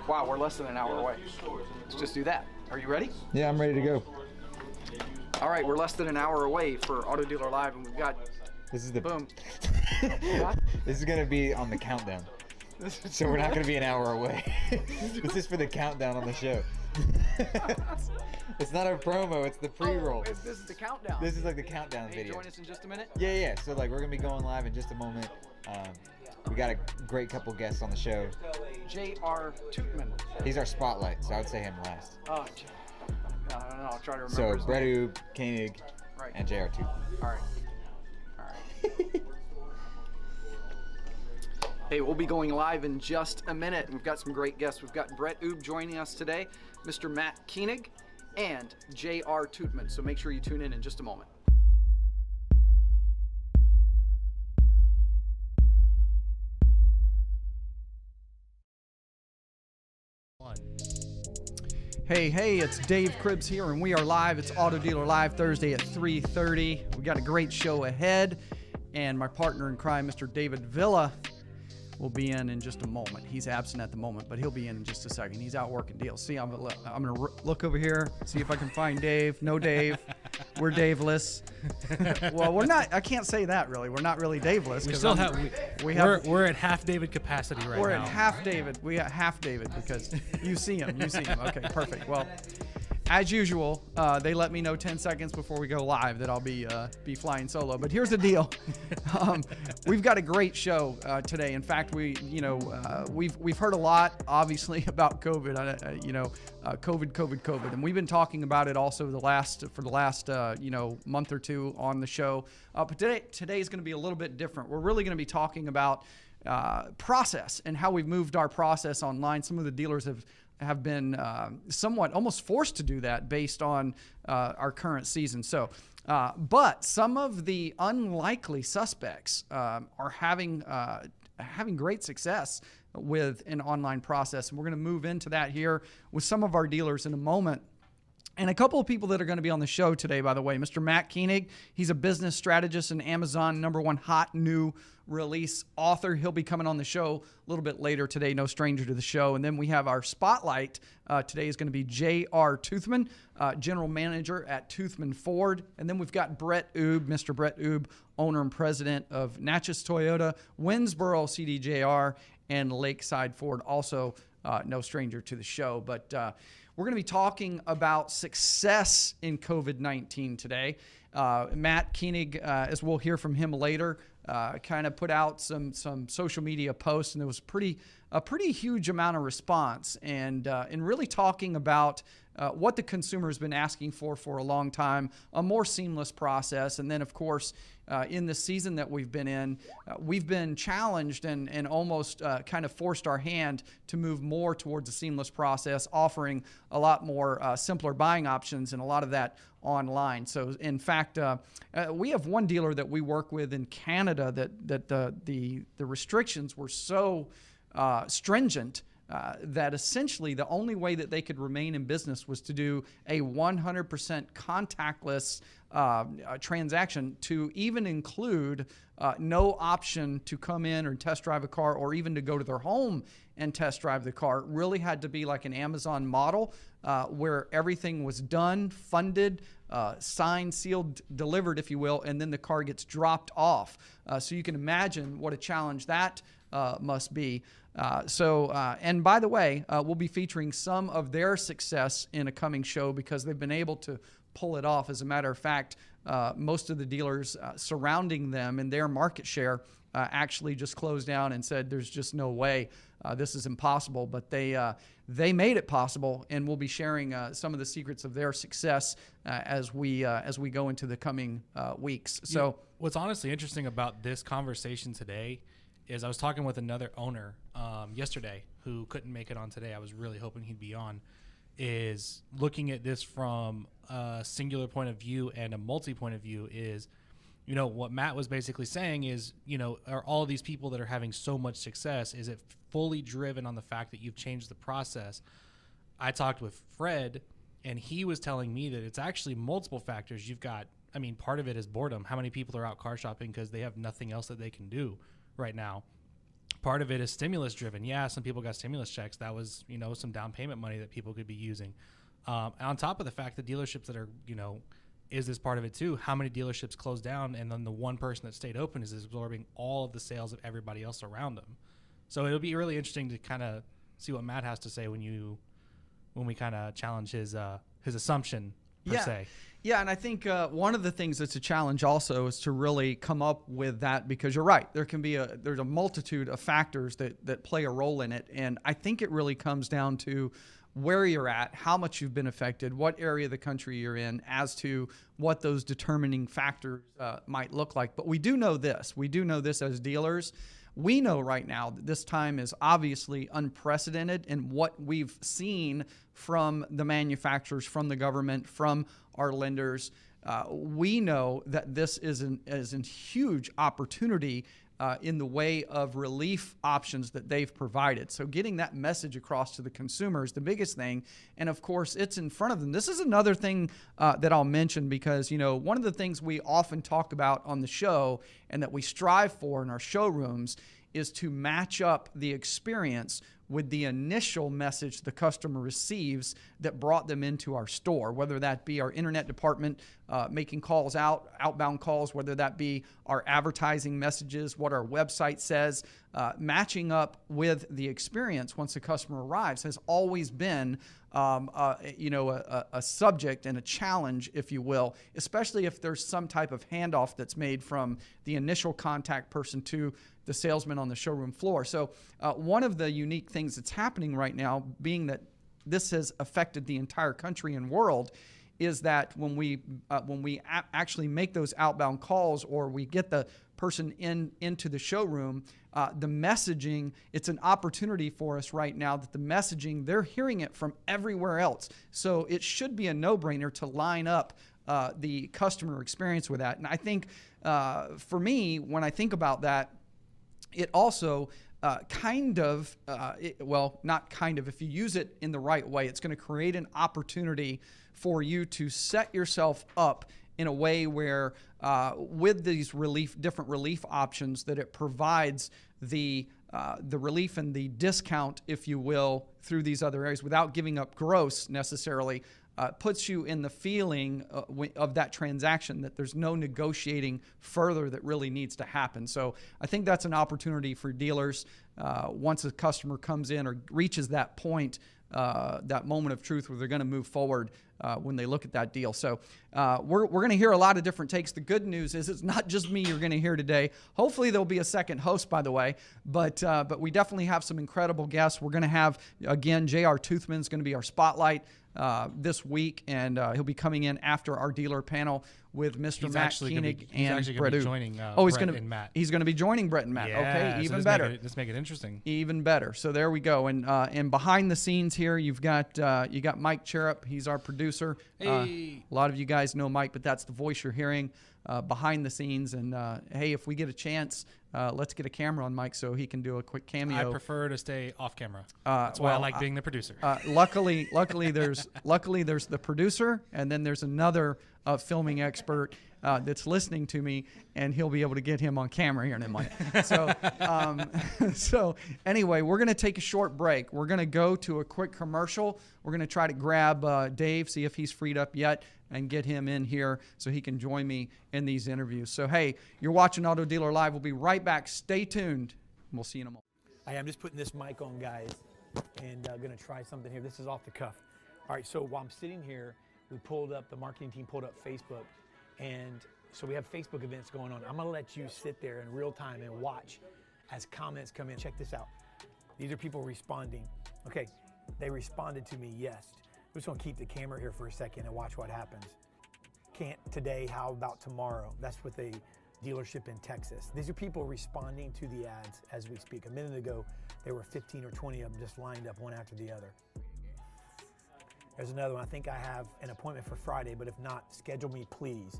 Wow, we're less than an hour away. Let's just do that. Are you ready? Yeah, I'm ready to go. All right, we're less than an hour away for Auto Dealer Live, and we've got This is the boom. This is gonna be on the countdown, so we're not gonna be an hour away. This is for the countdown on the show. It's not a promo; it's the pre-roll. Oh, this is the countdown. This is like the countdown Hey, video. join us in just a minute. Yeah. So like we're gonna be going live in just a moment. We got a great couple guests on the show. J.R. Tootman. He's our spotlight, so I would say him last. Oh, I don't know. I'll try to remember. So his Brett name. Oob, Koenig, Right. and JR Two. All right. Hey, we'll be going live in just a minute. We've got some great guests. We've got Brett Oob joining us today, Mr. Matt Koenig, and J.R. Tootman. So make sure you tune in just a moment. Hey, it's Dave Cribbs here, and we are live. It's Auto Dealer Live Thursday at 3:30. We got a great show ahead, and my partner in crime, Mr. David Villa, will be in just a moment. He's absent at the moment, but he'll be in just a second. He's out working deals. See, I'm gonna look over here, see if I can find Dave. No Dave. We're Daveless. Well, we're not. I can't say that really. We're not really Daveless. We still have. We're at half David capacity right now. We're at half David. We got half David because you see him. You see him. Okay, perfect. Well, as usual, they let me know 10 seconds before we go live that I'll be flying solo. But here's the deal: we've got a great show today. In fact, we've heard a lot, obviously, about COVID. COVID, and we've been talking about it also for the last month or two on the show. But today is going to be a little bit different. We're really going to be talking about process and how we've moved our process online. Some of the dealers have been somewhat almost forced to do that based on our current season. So, but some of the unlikely suspects are having great success with an online process. And we're going to move into that here with some of our dealers in a moment. And a couple of people that are going to be on the show today, by the way, Mr. Matt Koenig, he's a business strategist and Amazon #1 hot new release author. He'll be coming on the show a little bit later today, no stranger to the show. And then we have our spotlight today is going to be J.R. Tootman, general manager at Toothman Ford. And then we've got Brett Oob, Mr. Brett Oob, owner and president of Natchez Toyota, Winsboro CDJR, and Lakeside Ford, also no stranger to the show. But we're going to be talking about success in COVID-19 today. Matt Koenig, as we'll hear from him later, kind of put out some social media posts, and there was a pretty huge amount of response, and really talking about what the consumer has been asking for a long time, a more seamless process. And then, of course, in the season that we've been in, we've been challenged and almost kind of forced our hand to move more towards a seamless process, offering a lot more simpler buying options and a lot of that online. So, in fact, we have one dealer that we work with in Canada that the restrictions were so stringent that essentially the only way that they could remain in business was to do a 100% contactless transaction, to even include no option to come in or test drive a car or even to go to their home and test drive the car. It really had to be like an Amazon model where everything was done, funded, signed, sealed, delivered, if you will, and then the car gets dropped off. So you can imagine what a challenge that must be. And by the way, we'll be featuring some of their success in a coming show because they've been able to pull it off. As a matter of fact, most of the dealers surrounding them and their market share actually just closed down and said there's just no way, this is impossible. But they made it possible, and we'll be sharing some of the secrets of their success as we go into the coming weeks. So what's honestly interesting about this conversation today is I was talking with another owner yesterday who couldn't make it on today. I was really hoping he'd be on. Is looking at this from a singular point of view and a multi-point of view is, what Matt was basically saying is, are all of these people that are having so much success, is it fully driven on the fact that you've changed the process? I talked with Fred, and he was telling me that it's actually multiple factors. You've got, part of it is boredom. How many people are out car shopping because they have nothing else that they can do right now? part of it is stimulus driven. Yeah, some people got stimulus checks. That was, some down payment money that people could be using. On top of the fact that dealerships that are, is this part of it too? How many dealerships closed down, and then the one person that stayed open is absorbing all of the sales of everybody else around them. So it'll be really interesting to kind of see what Matt has to say when we kind of challenge his assumption per se. Yeah, and I think one of the things that's a challenge also is to really come up with that, because you're right. There's a multitude of factors that play a role in it, and I think it really comes down to where you're at, how much you've been affected, what area of the country you're in, as to what those determining factors might look like. But we do know this. We do know this as dealers. We know right now that this time is obviously unprecedented in what we've seen from the manufacturers, from the government, from our lenders. We know that this is a huge opportunity in the way of relief options that they've provided. So getting that message across to the consumer is the biggest thing. And of course, it's in front of them. This is another thing that I'll mention, because, one of the things we often talk about on the show and that we strive for in our showrooms is to match up the experience with the initial message the customer receives that brought them into our store, whether that be our internet department making calls outbound calls, whether that be our advertising messages, what our website says. Matching up with the experience once the customer arrives has always been a subject and a challenge, if you will, especially if there's some type of handoff that's made from the initial contact person to the salesman on the showroom floor. So one of the unique things that's happening right now, being that this has affected the entire country and world, is that when we actually make those outbound calls, or we get the person into the showroom, the messaging, it's an opportunity for us right now that the messaging, they're hearing it from everywhere else. So it should be a no-brainer to line up the customer experience with that. And I think for me, when I think about that, it also not kind of, if you use it in the right way, it's going to create an opportunity for you to set yourself up in a way where with these different relief options, that it provides the relief and the discount, if you will, through these other areas without giving up gross necessarily. Puts you in the feeling of that transaction that there's no negotiating further that really needs to happen. So I think that's an opportunity for dealers once a customer comes in or reaches that point, that moment of truth where they're going to move forward when they look at that deal. So we're going to hear a lot of different takes. The good news is it's not just me you're going to hear today. Hopefully there'll be a second host, by the way, but we definitely have some incredible guests. We're going to have, again, J.R. Toothman is going to be our spotlight this week, and he'll be coming in after our dealer panel with Mr. Matt Koenig and Brett. He's joining Brett and Matt. He's going to be joining Brett and Matt. Yeah, okay, even so better. Let's make it interesting. Even better. So there we go. And behind the scenes here, you've got Mike Cherub. He's our producer. Hey. A lot of you guys know Mike, but that's the voice you're hearing behind the scenes. And hey, if we get a chance, let's get a camera on Mike so he can do a quick cameo. I prefer to stay off camera. That's why I like being the producer. Luckily there's the producer, and then there's another filming expert that's listening to me, and he'll be able to get him on camera here in a minute. So anyway, we're going to take a short break. We're going to go to a quick commercial. We're going to try to grab Dave, see if he's freed up yet, and get him in here so he can join me in these interviews. So, hey, you're watching Auto Dealer Live. We'll be right back. Stay tuned. We'll see you in a moment. Hey, I'm just putting this mic on, guys, and going to try something here. This is off the cuff. All right, so while I'm sitting here, the marketing team pulled up Facebook, and so we have Facebook events going on. I'm going to let you sit there in real time and watch as comments come in. Check this out. These are people responding. Okay, they responded to me, yes. We're just going to keep the camera here for a second and watch what happens. Can't today, how about tomorrow? That's with a dealership in Texas. These are people responding to the ads as we speak. A minute ago, there were 15 or 20 of them just lined up one after the other. There's another one. I think I have an appointment for Friday, but if not, schedule me, please.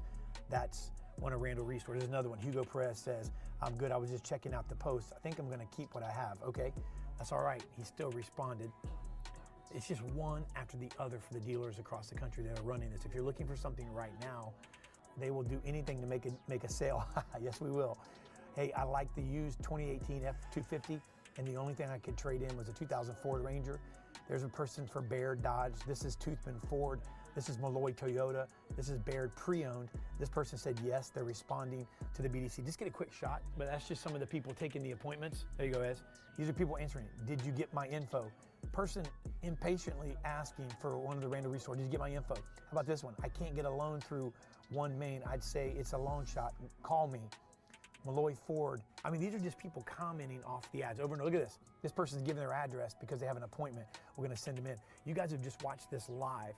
That's one of Randall Reese. There's another one. Hugo Perez says, I'm good. I was just checking out the post. I think I'm going to keep what I have. Okay, that's all right. He still responded. It's just one after the other for the dealers across the country that are running this. If you're looking for something right now, they will do anything to make a sale. Yes, we will. hey, I like the used 2018 F-250, and the only thing I could trade in was a 2000 Ford Ranger. There's a person for Baird Dodge. This is Toothman Ford. This is Malloy Toyota. This is Baird pre-owned. This person said yes, they're responding to the BDC. Just get a quick shot, but that's just some of the people taking the appointments. There you go, Ez. These are people answering. Did you get my info? Person impatiently asking for one of the random resources. Did you get my info? How about this one? I can't get a loan through OneMain. I'd say it's a long shot. Call me. Malloy Ford. I mean, these are just people commenting off the ads over and over. Look at this. This person's giving their address because they have an appointment. We're going to send them in. You guys have just watched this live.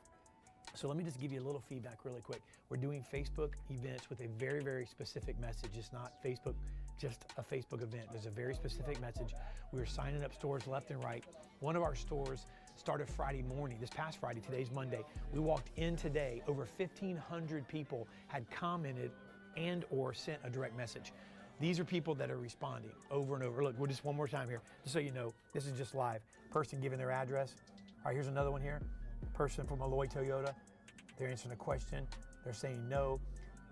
So let me just give you a little feedback really quick. We're doing Facebook events with a very, very specific message. It's not Facebook, just a Facebook event. There's a very specific message. We are signing up stores left and right. One of our stores started Friday morning, this past Friday, today's Monday. We walked in today, over 1,500 people had commented and or sent a direct message. These are people that are responding over and over. Look, we'll just one more time here, just so you know, this is just live. Person giving their address. All right, here's another one here. Person from Malloy Toyota, they're answering a question. They're saying no.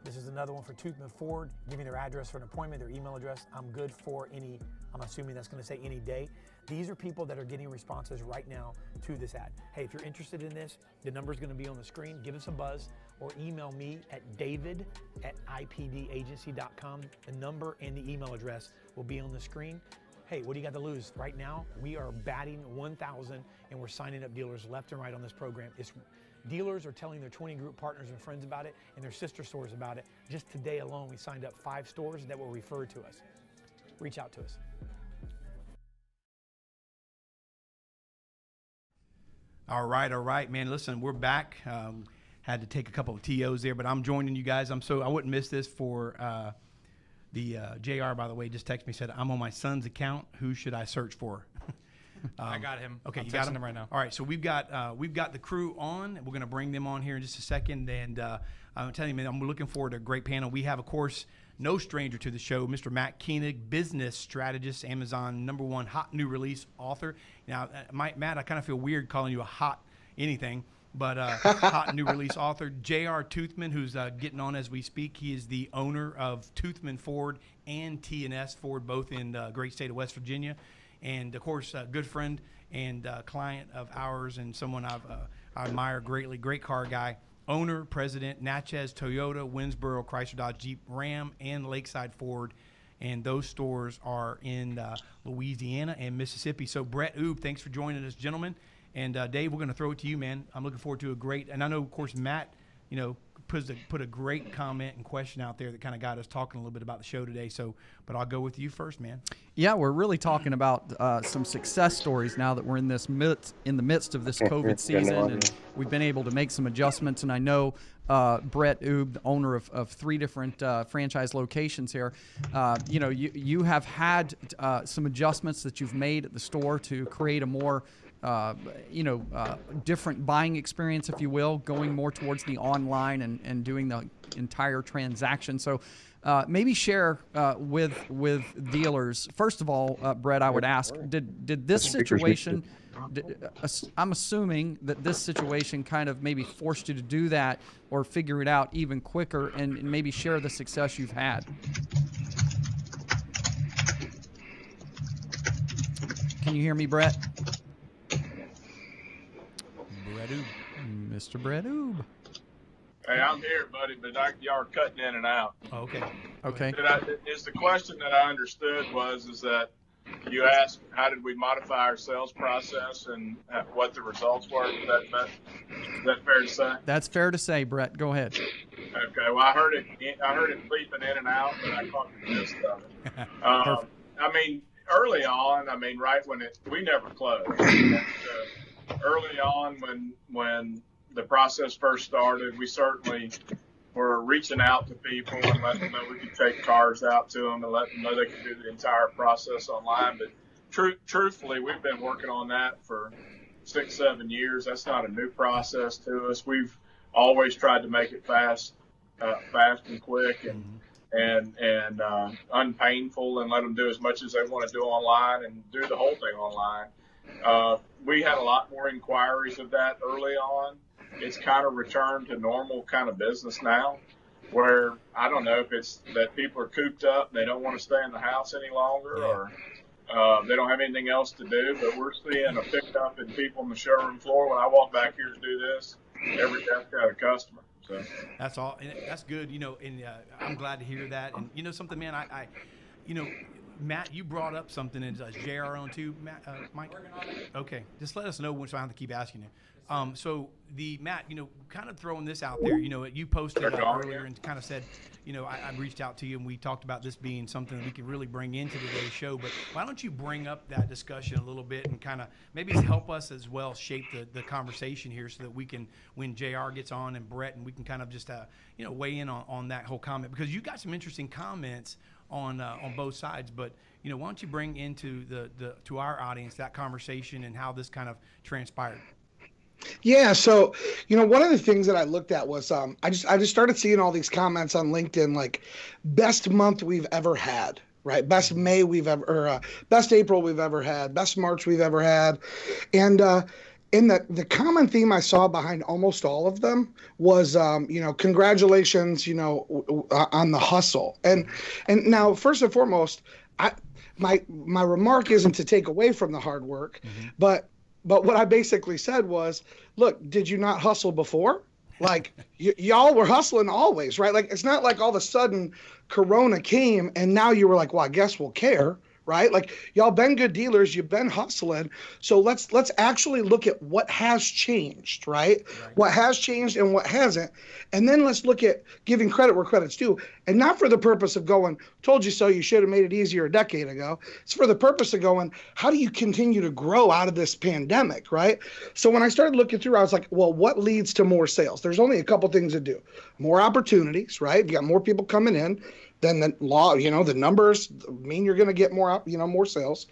This is another one for Toothman Ford, giving their address for an appointment, their email address. I'm good for any, I'm assuming that's going to say any day. These are people that are getting responses right now to this ad. Hey, if you're interested in this, the number is going to be on the screen. Give us a buzz or email me at david@ipdagency.com. The number and the email address will be on the screen. Hey, what do you got to lose? Right now, we are batting 1,000 and we're signing up dealers left and right on this program. Dealers are telling their 20 group partners and friends about it and their sister stores about it. Just today alone, we signed up 5 stores that will refer to us. Reach out to us. All right, man. Listen, we're back. Had to take a couple of TOs there, but I'm joining you guys. I wouldn't miss this for the JR, by the way, just texted me, said, I'm on my son's account. Who should I search for? I got him. Okay, I'm you got texting him right now. All right, so we've got the crew on. We're going to bring them on here in just a second. And I'm telling you, man, I'm looking forward to a great panel. We have, of course, no stranger to the show, Mr. Matt Koenig, business strategist, Amazon #1 hot new release author. Now, Matt, I kind of feel weird calling you a hot anything, but hot new release author. J.R. Toothman, who's getting on as we speak. He is the owner of Toothman Ford and T&S Ford, both in the great state of West Virginia. And, of course, a good friend and client of ours and someone I admire greatly, great car guy. Owner, president, Natchez Toyota, Winsboro, Chrysler Dodge Jeep Ram, and Lakeside Ford. And those stores are in Louisiana and Mississippi. So, Brett Oob, thanks for joining us, gentlemen. And, Dave, we're going to throw it to you, man. I'm looking forward to a great – and I know, of course, Matt, you know, put a great comment and question out there that kind of got us talking a little bit about the show today. So, but I'll go with you first, man. Yeah, we're really talking about some success stories now that we're in the midst of this COVID season, and we've been able to make some adjustments. And I know Brett Oob, the owner of 3 different franchise locations here, you know, you have had some adjustments that you've made at the store to create a more different buying experience, if you will, going more towards the online and doing the entire transaction. So maybe share with dealers. First of all, Brett, I would ask, did this situation, I'm assuming that this situation kind of maybe forced you to do that or figure it out even quicker, and maybe share the success you've had. Can you hear me, Brett? Mr. Brett Oob. Hey, I'm here, buddy, but y'all are cutting in and out. Okay. Okay. Is the question that I understood is that you asked how did we modify our sales process and what the results were? Is that fair to say? That's fair to say, Brett. Go ahead. Okay. Well, I heard it bleeping in and out, but I caught the gist of it. I mean, early on, right when we never closed. Early on, when the process first started, we certainly were reaching out to people and letting them know we could take cars out to them and let them know they could do the entire process online. But truthfully, we've been working on that for 6-7 years. That's not a new process to us. We've always tried to make it fast and quick and unpainful, and let them do as much as they want to do online and do the whole thing online. We had a lot more inquiries of that early on. It's kind of returned to normal kind of business now. where I don't know if it's that people are cooped up, they don't want to stay in the house any longer, or they don't have anything else to do. But we're seeing a pickup in people on the showroom floor. When I walk back here to do this, every desk got a customer. So That's all. And that's good. And I'm glad to hear that. And something, man, I Matt, you brought up something, and JR on too, Matt, Mike? Okay, just let us know so I don't have to keep asking you. So Matt, kind of throwing this out there, you posted earlier and kind of said, I reached out to you and we talked about this being something that we could really bring into today's show, but why don't you bring up that discussion a little bit and kind of maybe help us as well shape the conversation here so that we can, when JR gets on and Brett, and we can kind of just, weigh in on that whole comment, because you got some interesting comments on both sides, but why don't you bring into to our audience that conversation and how this kind of transpired? Yeah, so one of the things that I looked at was I just started seeing all these comments on LinkedIn, like best month we've ever had, right? Best May we've ever, or best April we've ever had, best March we've ever had, and the common theme I saw behind almost all of them was congratulations, on the hustle, and now first and foremost, my remark isn't to take away from the hard work, but what I basically said was, look, did you not hustle before? Like y'all were hustling always, right? Like it's not like all of a sudden Corona came and now you were like, well, I guess we'll care, right? Like y'all been good dealers, you've been hustling. So let's actually look at what has changed, right? What has changed and what hasn't. And then let's look at giving credit where credit's due. And not for the purpose of going, told you so, you should have made it easier a decade ago. It's for the purpose of going, how do you continue to grow out of this pandemic, right? So when I started looking through, I was like, well, what leads to more sales? There's only a couple things to do. More opportunities, right? You got more people coming in. Then the law, the numbers mean you're going to get more, more sales.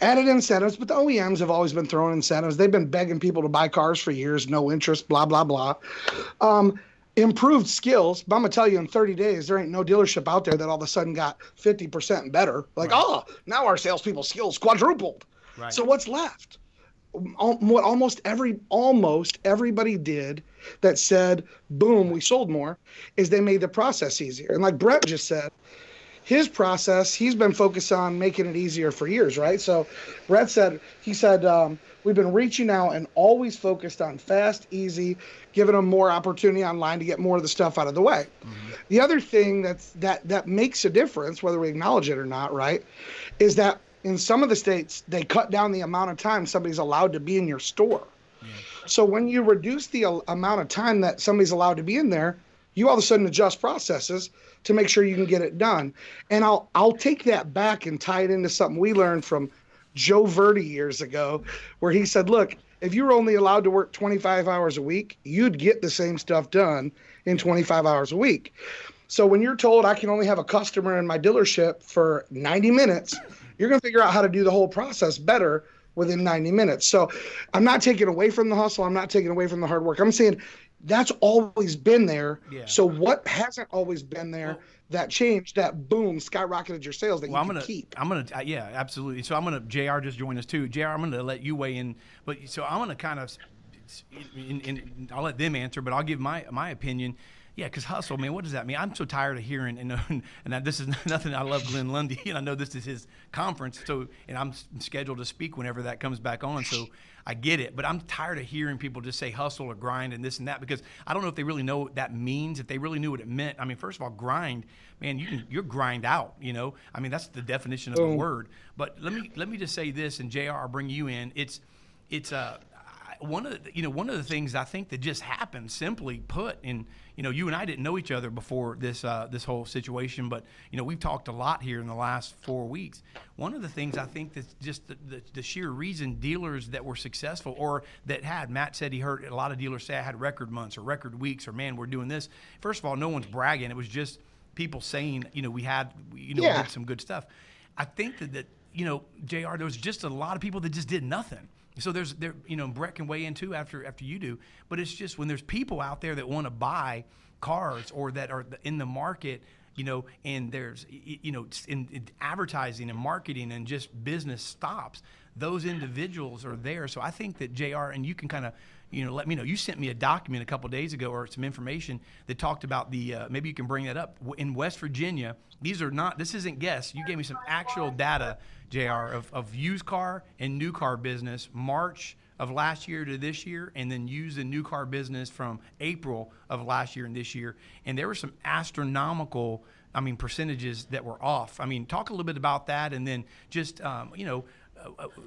Added incentives, but the OEMs have always been throwing incentives. They've been begging people to buy cars for years, no interest, blah, blah, blah. Improved skills, but I'm going to tell you in 30 days, there ain't no dealership out there that all of a sudden got 50% better. Like, now our salespeople skills quadrupled. Right. So what's left? What almost everybody did that said, boom, we sold more, is they made the process easier. And like Brett just said, his process, he's been focused on making it easier for years, right? So Brett said, we've been reaching out and always focused on fast, easy, giving them more opportunity online to get more of the stuff out of the way. The other thing that makes a difference, whether we acknowledge it or not, right, is that in some of the states, they cut down the amount of time somebody's allowed to be in your store. So when you reduce the amount of time that somebody's allowed to be in there, you all of a sudden adjust processes to make sure you can get it done. And I'll take that back and tie it into something we learned from Joe Verdi years ago, where he said, look, if you were only allowed to work 25 hours a week, you'd get the same stuff done in 25 hours a week. So when you're told I can only have a customer in my dealership for 90 minutes, you're going to figure out how to do the whole process better within 90 minutes. So I'm not taking away from the hustle. I'm not taking away from the hard work. I'm saying that's always been there. Yeah. So what hasn't always been there that changed, that boom, skyrocketed your sales that you can keep? Yeah, absolutely. So JR just joined us too. JR, I'm going to let you weigh in. But so I'm going to kind of, I'll let them answer, but I'll give my opinion. Yeah, because hustle, man, what does that mean? I'm so tired of hearing, and this is nothing. I love Glenn Lundy, and I know this is his conference, and I'm scheduled to speak whenever that comes back on, so I get it. But I'm tired of hearing people just say hustle or grind and this and that, because I don't know if they really know what that means, if they really knew what it meant. I mean, first of all, grind, man, you're grind out, I mean, that's the definition of the word. But let me just say this, and JR, I'll bring you in. It's one of the things I think that just happened, simply put, and you and I didn't know each other before this whole situation, but we've talked a lot here in the last 4 weeks. One of the things I think that's just the sheer reason dealers that were successful, or that had, Matt said he heard a lot of dealers say I had record months or record weeks, or man, we're doing this. First of all, no one's bragging. It was just people saying we had we did some good stuff. I think that JR, there was just a lot of people that just did nothing. So Brett can weigh in too after you do, but it's just when there's people out there that want to buy cars or that are in the market, and there's, in advertising and marketing and just business stops, those individuals are there. So I think that JR, and you can kind of, let me know. You sent me a document a couple days ago, or some information that talked about the, maybe you can bring that up. In West Virginia, this isn't guess. You gave me some actual data, JR, of used car and new car business, March of last year to this year, and then use the new car business from April of last year and this year. And there were some astronomical, percentages that were off. Talk a little bit about that, and then just,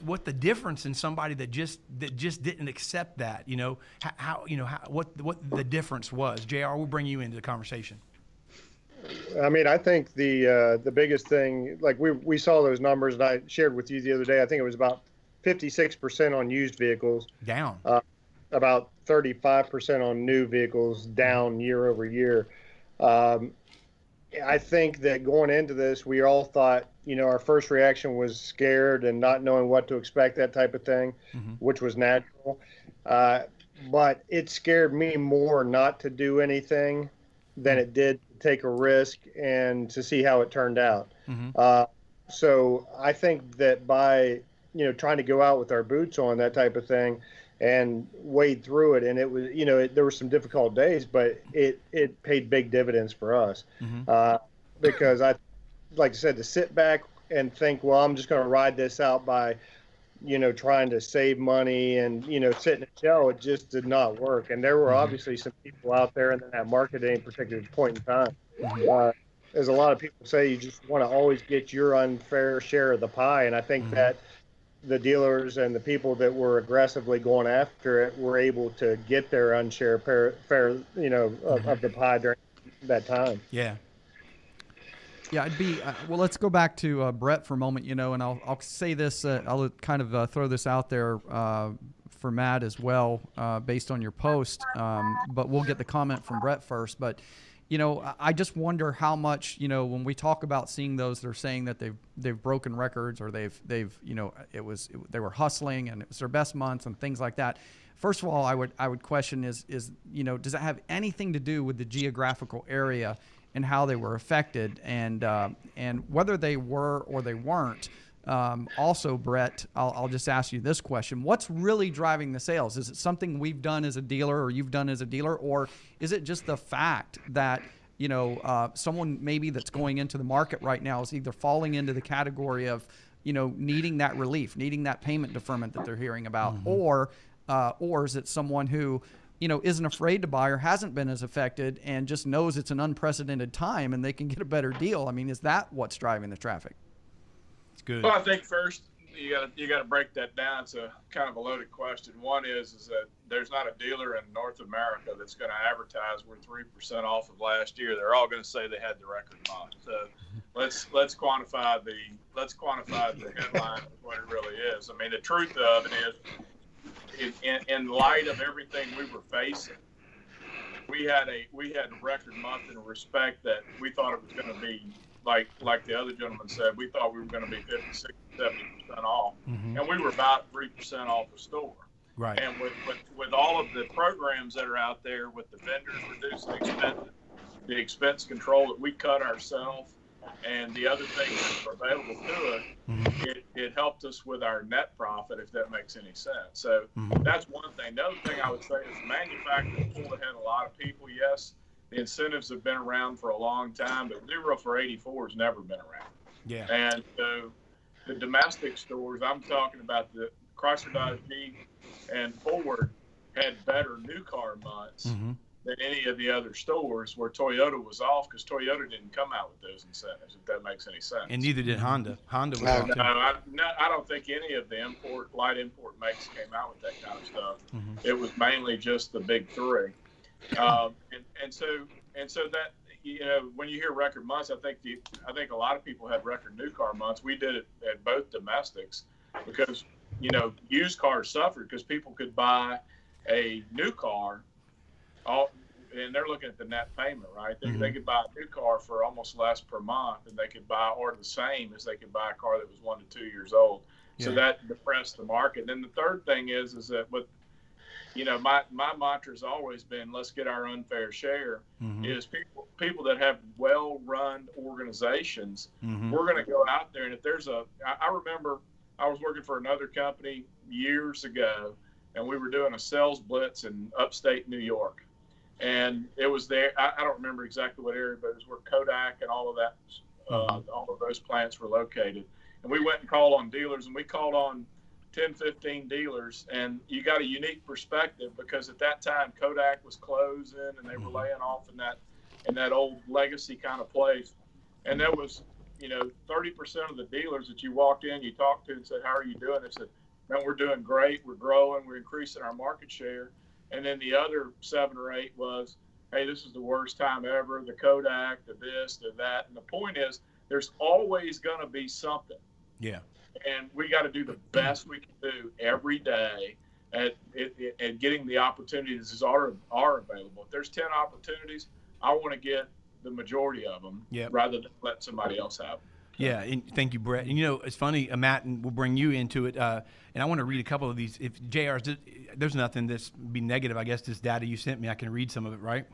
what the difference in somebody that just didn't accept that, what the difference was. JR, we'll bring you into the conversation. I think the biggest thing, like we saw those numbers, and I shared with you the other day. I think it was about 56% on used vehicles, down. About 35% on new vehicles, down year over year. I think that going into this, we all thought, our first reaction was scared and not knowing what to expect, that type of thing, which was natural. But it scared me more not to do anything than it did to take a risk and to see how it turned out. So I think that by, trying to go out with our boots on, that type of thing, and wade through it, and it was, there were some difficult days, but it paid big dividends for us. Because like I said, to sit back and think, well, I'm just going to ride this out by, trying to save money and, sit in a shell, it just did not work. And there were obviously some people out there in that market at any particular point in time. As a lot of people say, you just want to always get your unfair share of the pie. And I think that the dealers and the people that were aggressively going after it were able to get their unfair fair, of the pie during that time. Yeah. Yeah, I'd be well. Let's go back to Brett for a moment, and I'll say this. I'll kind of throw this out there for Matt as well, based on your post. But we'll get the comment from Brett first. But I just wonder how much when we talk about seeing those that are saying that they've broken records, or they were hustling and it was their best months and things like that. First of all, I would question is does it have anything to do with the geographical area and how they were affected, and whether they were or they weren't. Also, Brett, I'll just ask you this question. What's really driving the sales? Is it something we've done as a dealer, or you've done as a dealer, or is it just the fact that someone maybe that's going into the market right now is either falling into the category of needing that relief, needing that payment deferment that they're hearing about, or is it someone who isn't afraid to buy or hasn't been as affected and just knows it's an unprecedented time and they can get a better deal? Is that what's driving the traffic? It's good. Well, I think first you got to break that down. It's a kind of a loaded question. One is that there's not a dealer in North America that's going to advertise we're 3% off of last year. They're all going to say they had the record month. So let's quantify the headline of what it really is. The truth of it is, in light of everything we were facing, we had a record month in respect that we thought it was going to be like the other gentleman said. We thought we were going to be 50, 60, 70% off, and we were about 3% off the store. Right. And with all of the programs that are out there, with the vendors reducing expenses, the expense control that we cut ourselves, and the other things that are available to us, it helped us with our net profit, if that makes any sense. So that's one thing. The other thing I would say is manufacturers pulled ahead a lot of people. Yes, the incentives have been around for a long time, but 0 for 84 has never been around. Yeah. And so the domestic stores, I'm talking about the Chrysler, Dodge, Jeep, and Ford had better new car months than any of the other stores, where Toyota was off because Toyota didn't come out with those incentives, if that makes any sense. And neither did Honda. Honda was off. I don't think any of the light import makes came out with that kind of stuff. It was mainly just the big three. And so that, when you hear record months, I think a lot of people had record new car months. We did it at both domestics because, used cars suffered because people could buy a new car, and they're looking at the net payment, right? They could buy a new car for almost less per month, and they could buy, or the same as they could buy a car that was 1 to 2 years old. So that depressed the market. And then the third thing is that my mantra has always been, let's get our unfair share. Is people that have well-run organizations, we're going to go out there, and if there's I remember I was working for another company years ago, and we were doing a sales blitz in upstate New York. And it was there. I don't remember exactly what area, but it was where Kodak and all of that, all of those plants were located. And we went and called on dealers, and we called on 10, 15 dealers. And you got a unique perspective because at that time Kodak was closing and they were laying off in that old legacy kind of place. And there was, 30% of the dealers that you walked in, you talked to and said, "How are you doing?" They said, "Man, we're doing great. We're growing. We're increasing our market share." And then the other 7 or 8 was, "Hey, this is the worst time ever. The Kodak, the this, the that." And the point is, there's always going to be something. Yeah. And we got to do the best we can do every day at getting the opportunities that are available. If there's 10 opportunities, I want to get the majority of them rather than let somebody else have them. Yeah, and thank you, Brett. And it's funny, Matt, and we'll bring you into it. And I want to read a couple of these. If there's nothing that's be negative, I guess this data you sent me, I can read some of it, right?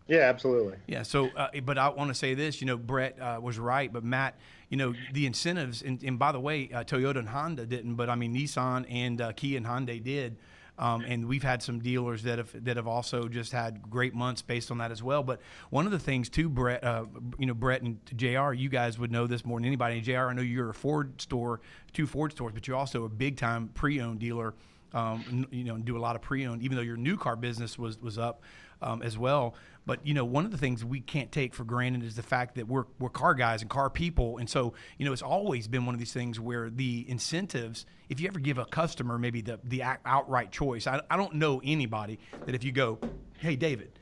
Yeah, absolutely. Yeah. So, but I want to say this. Brett was right, but Matt, the incentives, and by the way, Toyota and Honda didn't, but I mean Nissan and Kia and Hyundai did. And we've had some dealers that have also just had great months based on that as well. But one of the things too, Brett, Brett and JR, you guys would know this more than anybody. And JR, I know you're a Ford store, 2 Ford stores, but you're also a big time pre-owned dealer. Do a lot of pre-owned, even though your new car business was up as well. But one of the things we can't take for granted is the fact that we're car guys and car people, and so it's always been one of these things where the incentives. If you ever give a customer maybe the outright choice, I don't know anybody that if you go, "Hey David,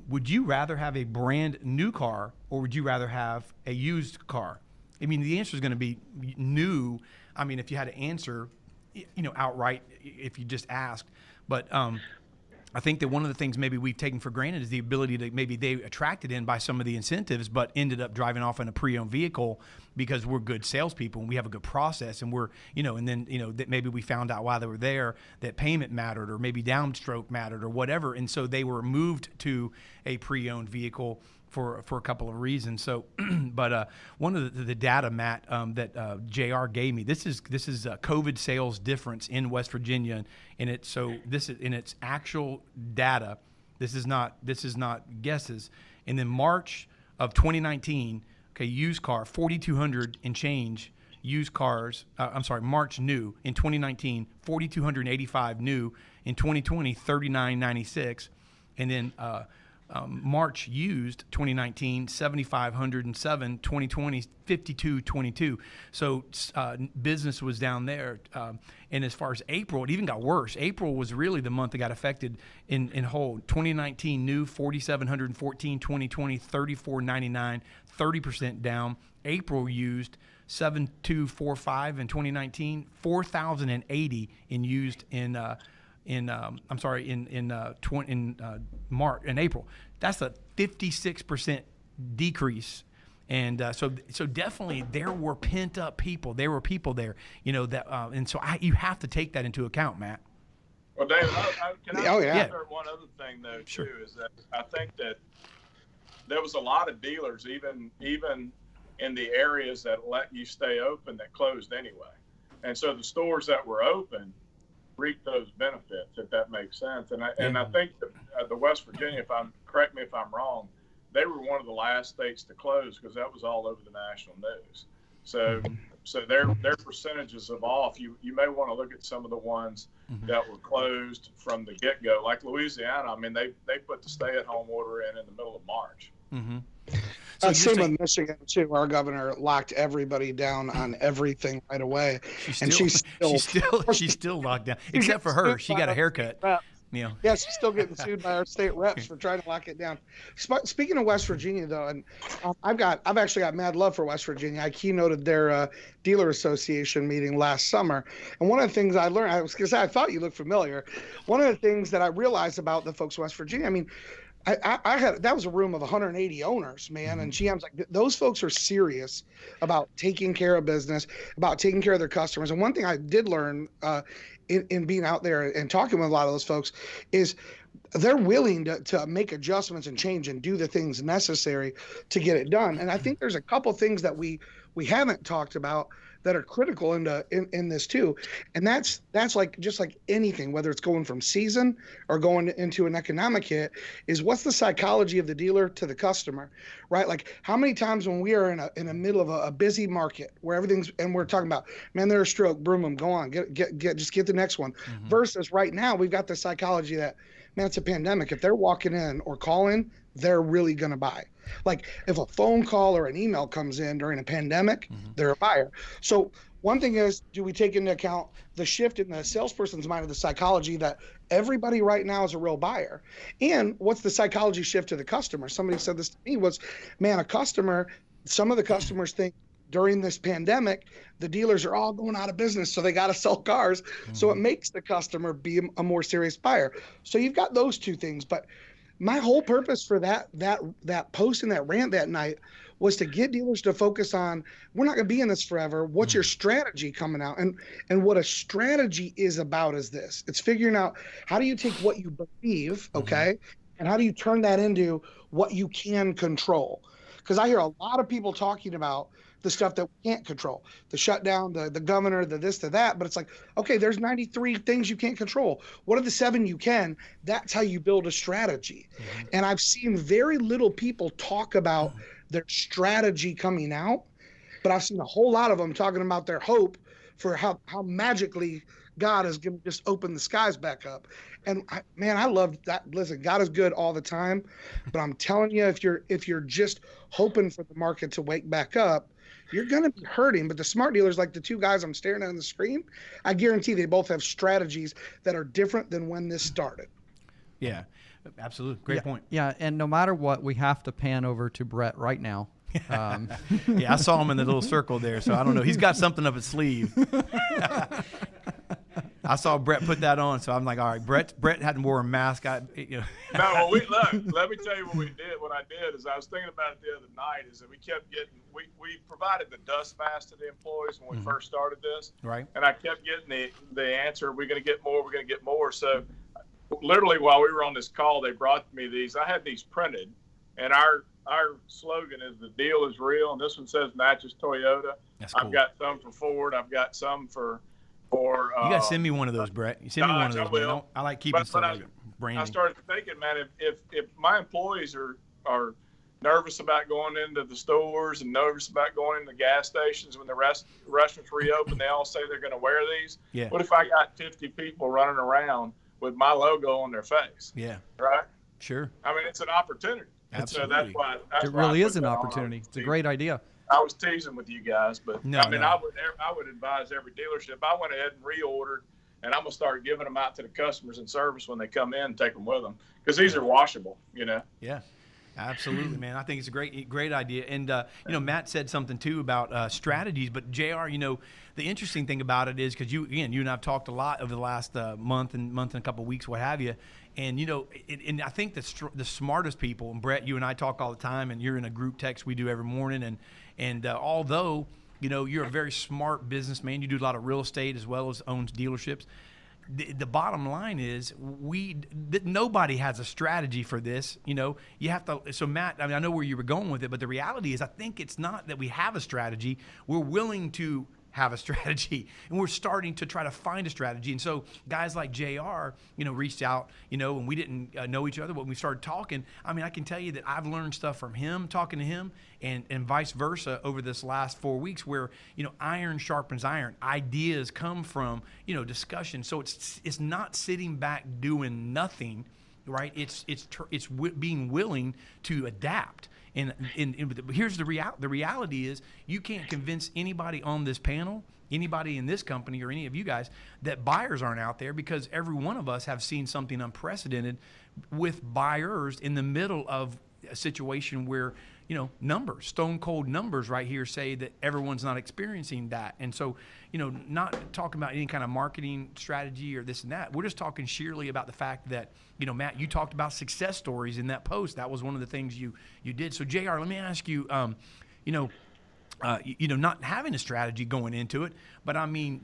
would you rather have a brand new car or would you rather have a used car?" I mean, the answer is going to be new. I mean, if you had to answer, outright, if you just asked, but. I think that one of the things maybe we've taken for granted is the ability to maybe they attracted in by some of the incentives, but ended up driving off in a pre-owned vehicle because we're good salespeople and we have a good process and we're, and then, that maybe we found out while they were there that payment mattered or maybe downstroke mattered or whatever. And so they were moved to a pre-owned vehicle for a couple of reasons. So, but one of the data, Matt, that JR gave me, this is COVID sales difference in West Virginia, and this is in its actual data. This is not guesses. And then March of 2019, used car 4,200 and change used cars. March new in 2019, 4,285 new. In 2020, 3,996, and then. March used 2019 7,507, 2020 5,222. So business was down there, and as far as April, it even got worse. April was really the month that got affected in whole. 2019 new 4,714, 2020 3,499, 30% down. April used 7,245 in 2019, 4,080 in used in March and April. That's a 56% decrease, and so definitely there were pent up people. There were people there, and so you have to take that into account, Matt. Well, David, can I insert one other thing though Sure. too? Is that I think that there was a lot of dealers, even in the areas that let you stay open, that closed anyway, and so the stores that were open reap those benefits, if that makes sense. And I think the West Virginia, correct me if I'm wrong, they were one of the last states to close because that was all over the national news. So their percentages of off, you may want to look at some of the ones that were closed from the get-go, like Louisiana. I mean, they put the stay-at-home order in the middle of March. Mm-hmm. So same with Michigan too. Our governor locked everybody down on everything right away, she's still locked down, except for her. She got a haircut. Yeah, she's still getting sued by our state reps for trying to lock it down. Speaking of West Virginia, though, and I've actually got mad love for West Virginia. I keynoted their dealer association meeting last summer, and one of the things I learned, I was going to say, I thought you looked familiar. One of the things that I realized about the folks in West Virginia, I mean, I had, that was a room of 180 owners, man. And GM's like, those folks are serious about taking care of business, about taking care of their customers. And one thing I did learn in being out there and talking with a lot of those folks is they're willing to make adjustments and change and do the things necessary to get it done. And I think there's a couple things that we haven't talked about that are critical in this too. And that's like, just like anything, whether it's going from season or going into an economic hit, is what's the psychology of the dealer to the customer, right? Like, how many times when we are in the middle of a busy market where everything's, and we're talking about, man, there's a stroke, broom them, go on, just get the next one, versus right now we've got the psychology that, man, it's a pandemic. If they're walking in or calling, they're really going to buy. Like, if a phone call or an email comes in during a pandemic, they're a buyer. So one thing is, do we take into account the shift in the salesperson's mind of the psychology that everybody right now is a real buyer? And what's the psychology shift to the customer? Somebody said this to me was, man, some of the customers think during this pandemic, the dealers are all going out of business, so they got to sell cars. So it makes the customer be a more serious buyer. So you've got those two things. But my whole purpose for that post and that rant that night was to get dealers to focus on, we're not going to be in this forever. What's your strategy coming out? And what a strategy is about is this. It's figuring out, how do you take what you believe, okay, and how do you turn that into what you can control? Because I hear a lot of people talking about the stuff that we can't control, the shutdown, the governor, the this, the that. But it's like, okay, there's 93 things you can't control. What are the 7 you can? That's how you build a strategy. And I've seen very little people talk about their strategy coming out, but I've seen a whole lot of them talking about their hope for how magically God is going to just open the skies back up. And I love that. Listen, God is good all the time, but I'm telling you, if you're just hoping for the market to wake back up, you're going to be hurting. But the smart dealers, like the two guys I'm staring at on the screen, I guarantee they both have strategies that are different than when this started. Yeah, absolutely. Great point. Yeah, and no matter what, we have to pan over to Brett right now. Yeah, I saw him in the little circle there, so I don't know. He's got something up his sleeve. I saw Brett put that on, so I'm like, all right, Brett hadn't worn a mask. No, well, look, let me tell you what we did. What I did is, I was thinking about it the other night, is that we kept getting, we provided the dust mask to the employees when we first started this. Right. And I kept getting the answer, we're going to get more, we're going to get more. So literally while we were on this call, they brought me these. I had these printed, and our slogan is, the deal is real. And this one says Natchez Toyota. That's cool. I've got some for Ford. I've got some for you gotta send me one of those, Brett. You send me one of those. I will. I like keeping stuff like branding. I started thinking, man, if my employees are nervous about going into the stores and nervous about going into the gas stations when the restaurants reopen, they all say they're going to wear these. Yeah. What if I got 50 people running around with my logo on their face? Yeah. Right. Sure. I mean, it's an opportunity. Absolutely. So that's why it really is an opportunity. It's a great idea. I was teasing with you guys, but no, I would advise every dealership. I went ahead and reordered, and I'm gonna start giving them out to the customers in service when they come in and take them with them, because these are washable, Yeah, absolutely, man. I think it's a great idea. And Matt said something too about strategies, but JR, the interesting thing about it is, because you and I've talked a lot over the last month and a couple of weeks, what have you. And, and I think the smartest people, and Brett, you and I talk all the time, and you're in a group text we do every morning. And although, you're a very smart businessman, you do a lot of real estate as well as owns dealerships. The bottom line is nobody has a strategy for this. You have to. So Matt, I know where you were going with it, but the reality is, I think it's not that we have a strategy. We're willing to have a strategy, and we're starting to try to find a strategy. And so guys like JR, reached out, and we didn't know each other, but when we started talking, I can tell you that I've learned stuff from him, talking to him, and vice versa over this last 4 weeks, where, iron sharpens iron. Ideas come from, discussion. So it's not sitting back doing nothing, right? It's being willing to adapt. And here's the reality is, you can't convince anybody on this panel, anybody in this company, or any of you guys, that buyers aren't out there, because every one of us have seen something unprecedented with buyers in the middle of a situation where, numbers, stone cold numbers right here say that everyone's not experiencing that. And so, not talking about any kind of marketing strategy or this and that. We're just talking sheerly about the fact that, Matt, you talked about success stories in that post. That was one of the things you did. So JR, let me ask you, not having a strategy going into it, but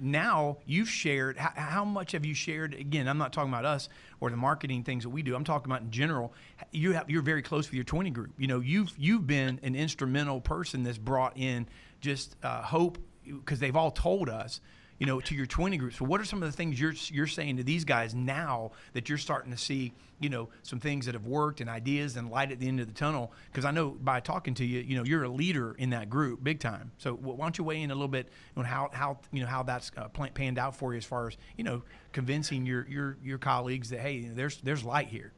now you've shared, how much have you shared? Again, I'm not talking about us or the marketing things that we do. I'm talking about in general. You're very close with your 20 group. You've been an instrumental person that's brought in just hope, because they've all told us, you know, to your 20 groups. So what are some of the things you're saying to these guys now that you're starting to see, you know, some things that have worked and ideas and light at the end of the tunnel? Because I know by talking to you, you know, you're a leader in that group, big time. So why don't you weigh in a little bit on how you know, how that's panned out for you as far as, you know, convincing your colleagues that, hey, there's light here.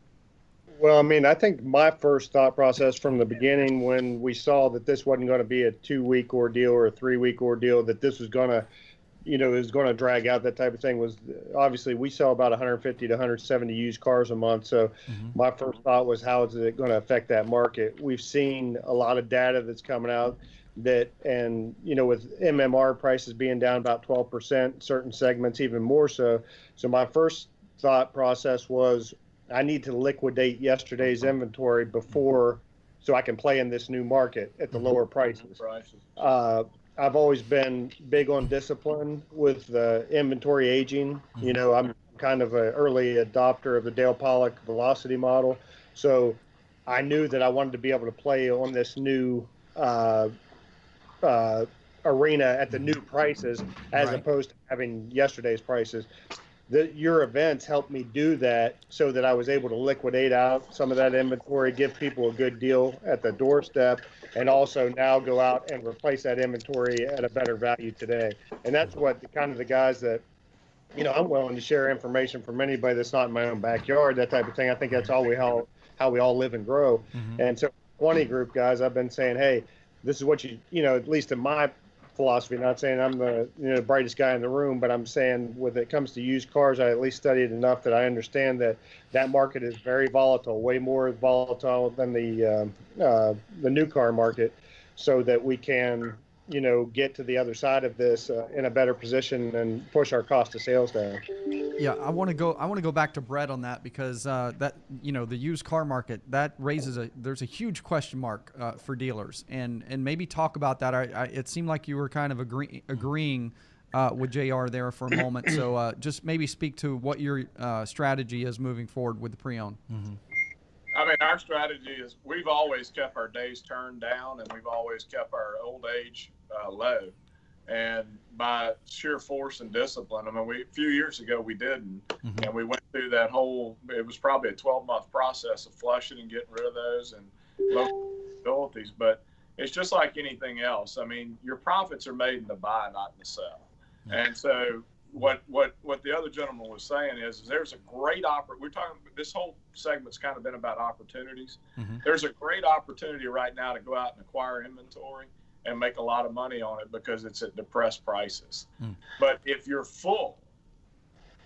Well, I mean, I think my first thought process from the beginning, when we saw that this wasn't going to be a 2-week ordeal or a 3-week ordeal, that this was going to, you know, is going to drag out, that type of thing, was obviously we sell about 150 to 170 used cars a month. So my first thought was, how is it going to affect that market? We've seen a lot of data that's coming out that, and, you know, with MMR prices being down about 12%, certain segments even more so. So my first thought process was, I need to liquidate yesterday's inventory before, so I can play in this new market at the lower prices. I've always been big on discipline with the inventory aging. You know, I'm kind of an early adopter of the Dale Pollock velocity model. So I knew that I wanted to be able to play on this new arena at the new prices, as opposed to having yesterday's prices. Your events helped me do that, so that I was able to liquidate out some of that inventory, give people a good deal at the doorstep, and also now go out and replace that inventory at a better value today. And that's what kind of the guys that, you know, I'm willing to share information from anybody that's not in my own backyard, that type of thing. I think that's how we all live and grow. And so 20 group guys, I've been saying, hey, this is what you know, at least in my philosophy, not saying I'm the, you know, brightest guy in the room, but I'm saying when it comes to used cars, I at least studied enough that I understand that market is very volatile, way more volatile than the new car market, so that we can, you know, get to the other side of this in a better position and push our cost of sales down. Yeah, I want to go back to Brett on that, because that, you know, the used car market, that raises there's a huge question mark for dealers, and maybe talk about that. It seemed like you were kind of agreeing with JR there for a moment. So just maybe speak to what your strategy is moving forward with the pre-owned. I mean, our strategy is, we've always kept our days turned down, and we've always kept our old age low. And by sheer force and discipline, I mean, a few years ago we didn't, and we went through that whole, it was probably a 12-month process of flushing and getting rid of those and low abilities. But it's just like anything else. I mean, your profits are made in the buy, not in the sell. And so what the other gentleman was saying is there's a great we're talking, this whole segment's kind of been about opportunities. There's a great opportunity right now to go out and acquire inventory and make a lot of money on it, because it's at depressed prices. But if you're full,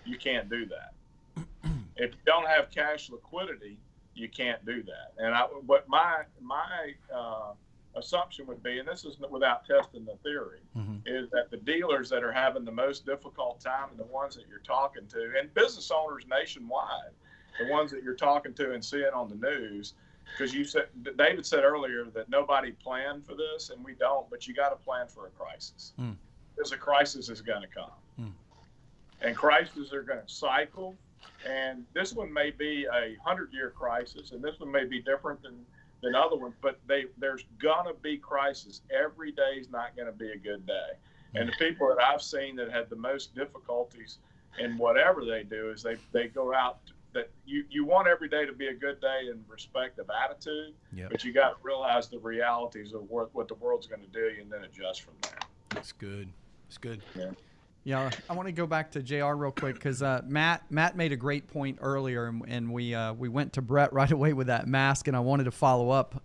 you can't do that. If you don't have cash liquidity, you can't do that. And what my assumption would be, and this is without testing the theory, is that the dealers that are having the most difficult time, and the ones that you're talking to, and business owners nationwide, the ones that you're talking to and seeing on the news, because David said earlier that nobody planned for this, and we don't, but you got to plan for a crisis. Because a crisis is going to come. And crises are going to cycle, and this one may be a 100-year crisis, and this one may be different than other ones, but there's going to be crisis. Every day is not going to be a good day. And the people that I've seen that had the most difficulties in whatever they do is they go out, that you want every day to be a good day in respect of attitude, but you got to realize the realities of what the world's going to do, and then adjust from there. That's good. It's good. Yeah, I want to go back to JR real quick, because Matt made a great point earlier, and we went to Brett right away with that mask, and I wanted to follow up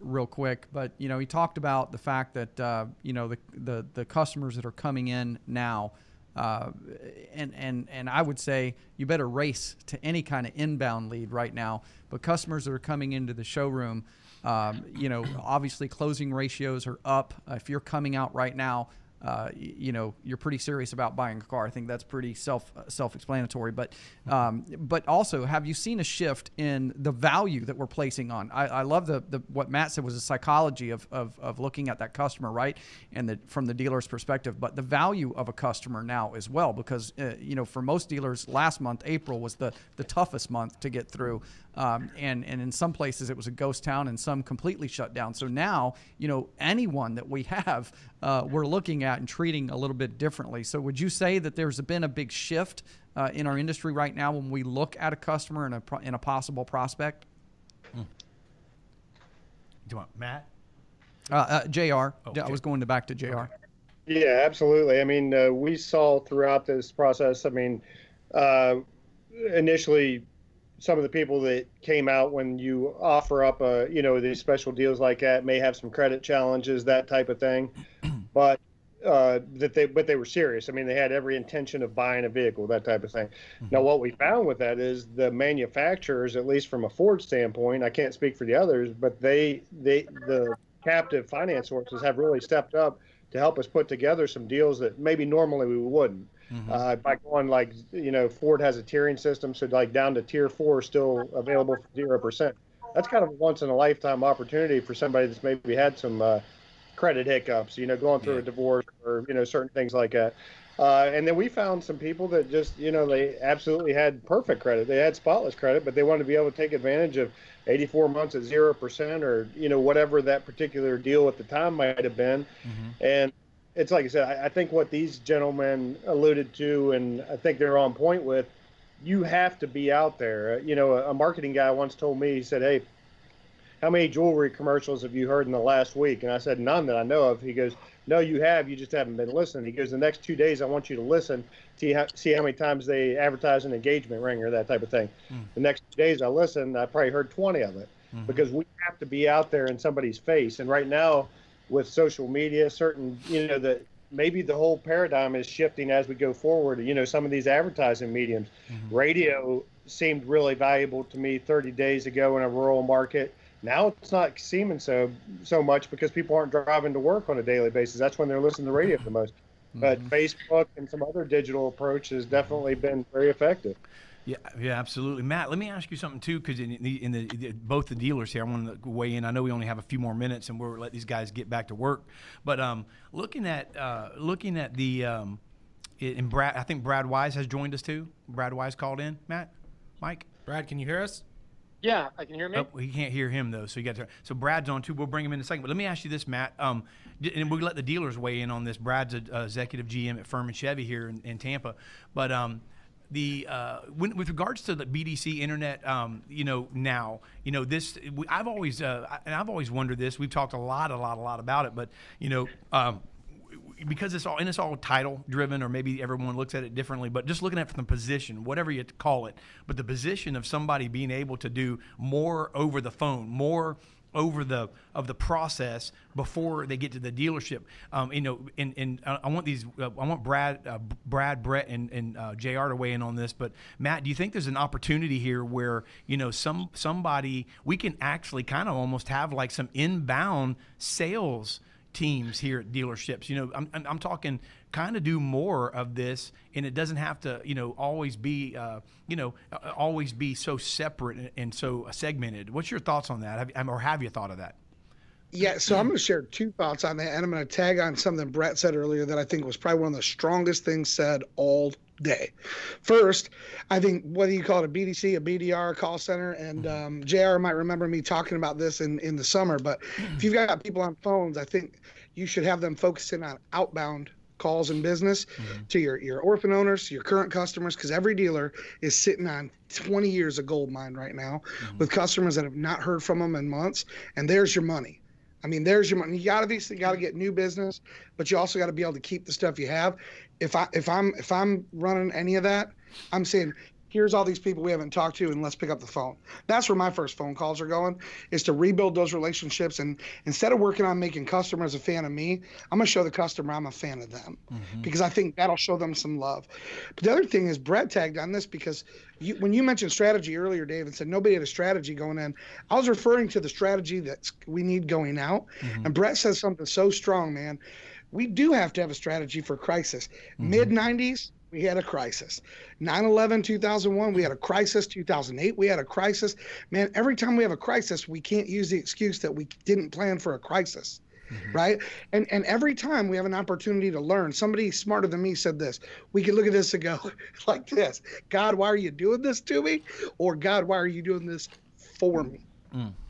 real quick. But, you know, he talked about the fact that you know, the customers that are coming in now, and I would say you better race to any kind of inbound lead right now. But customers that are coming into the showroom, you know, obviously closing ratios are up. If you're coming out right now, you know, you're pretty serious about buying a car. I think that's pretty self-explanatory. But also, have you seen a shift in the value that we're placing on? I love what Matt said was the psychology of looking at that customer, right, and from the dealer's perspective. But the value of a customer now as well, because you know, for most dealers, last month, April, was the toughest month to get through. And in some places it was a ghost town, and some completely shut down. So now, you know, anyone that we have we're looking at and treating a little bit differently. So would you say that there's been a big shift in our industry right now when we look at a customer and a possible prospect? Do you want Matt? JR. Okay. I was going back to JR. Okay. Yeah, absolutely. I mean, we saw throughout this process, I mean, initially some of the people that came out when you offer up these special deals like that may have some credit challenges, that type of thing, but they were serious. I mean, they had every intention of buying a vehicle, that type of thing. Now, what we found with that is the manufacturers, at least from a Ford standpoint, I can't speak for the others, but the captive finance sources have really stepped up to help us put together some deals that maybe normally we wouldn't. By going Ford has a tiering system, so like down to tier 4 still available for 0%. That's kind of a once in a lifetime opportunity for somebody that's maybe had some credit hiccups, going through a divorce or certain things like that. And then we found some people that just they absolutely had perfect credit, they had spotless credit, but they wanted to be able to take advantage of 84 months at 0% or whatever that particular deal at the time might have been. And it's like I said, I think what these gentlemen alluded to, and I think they're on point with, you have to be out there. A marketing guy once told me, he said, "Hey, how many jewelry commercials have you heard in the last week?" And I said, "None that I know of." He goes, "No, you have. You just haven't been listening." He goes, "The next 2 days, I want you to listen, see how many times they advertise an engagement ring or that type of thing." The next 2 days I listened, I probably heard 20 of it, because we have to be out there in somebody's face. And right now, with social media, that maybe the whole paradigm is shifting as we go forward. Some of these advertising mediums, radio seemed really valuable to me 30 days ago in a rural market. Now it's not seeming so much because people aren't driving to work on a daily basis. That's when they're listening to radio the most. But Facebook and some other digital approach has definitely been very effective. Yeah, absolutely. Matt, let me ask you something too, because in both the dealers here, I want to weigh in. I know we only have a few more minutes, and we'll let these guys get back to work. But looking at the and Brad, I think Brad Wise has joined us too. Brad Wise called in. Matt, Mike, Brad, can you hear us? Yeah, I can hear me. Oh, he can't hear him though, so you got to. So Brad's on too. We'll bring him in a second. But let me ask you this, Matt. And we'll let the dealers weigh in on this. Brad's a executive GM at Furman Chevy here in Tampa. But with regards to the BDC internet, I've always wondered this. We've talked a lot about it, but because it's all title driven, or maybe everyone looks at it differently, but just looking at it from the position, whatever you call it, but the position of somebody being able to do more over the phone, more over the process before they get to the dealership. And I want Brad, Brett, and JR to weigh in on this. But Matt, do you think there's an opportunity here where somebody we can actually kind of almost have like some inbound sales teams here at dealerships? I'm talking kind of do more of this, and it doesn't have to always be so separate and so segmented. What's your thoughts on that? Have you thought of that? Yeah, so I'm going to share 2 thoughts on that, and I'm going to tag on something Brett said earlier that I think was probably one of the strongest things said all day. First, I think whether you call it a BDC, a BDR, a call center, and JR might remember me talking about this in the summer, but if you've got people on phones, I think you should have them focusing on outbound calls and business to your orphan owners, your current customers, because every dealer is sitting on 20 years of gold mine right now with customers that have not heard from them in months, and there's your money. I mean, there's your money. You got to get new business, but you also got to be able to keep the stuff you have. If I'm running any of that, I'm saying, here's all these people we haven't talked to, and let's pick up the phone. That's where my first phone calls are going, is to rebuild those relationships. And instead of working on making customers a fan of me, I'm going to show the customer I'm a fan of them, because I think that'll show them some love. But the other thing is, Brett tagged on this because when you mentioned strategy earlier, Dave, and said nobody had a strategy going in, I was referring to the strategy that we need going out. And Brett says something so strong, man. We do have to have a strategy for crisis. Mid-90s, we had a crisis. 9/11, 2001, we had a crisis. 2008, we had a crisis. Man, every time we have a crisis, we can't use the excuse that we didn't plan for a crisis, right? And every time we have an opportunity to learn. Somebody smarter than me said this. We could look at this and go like this: God, why are you doing this to me? Or God, why are you doing this for me?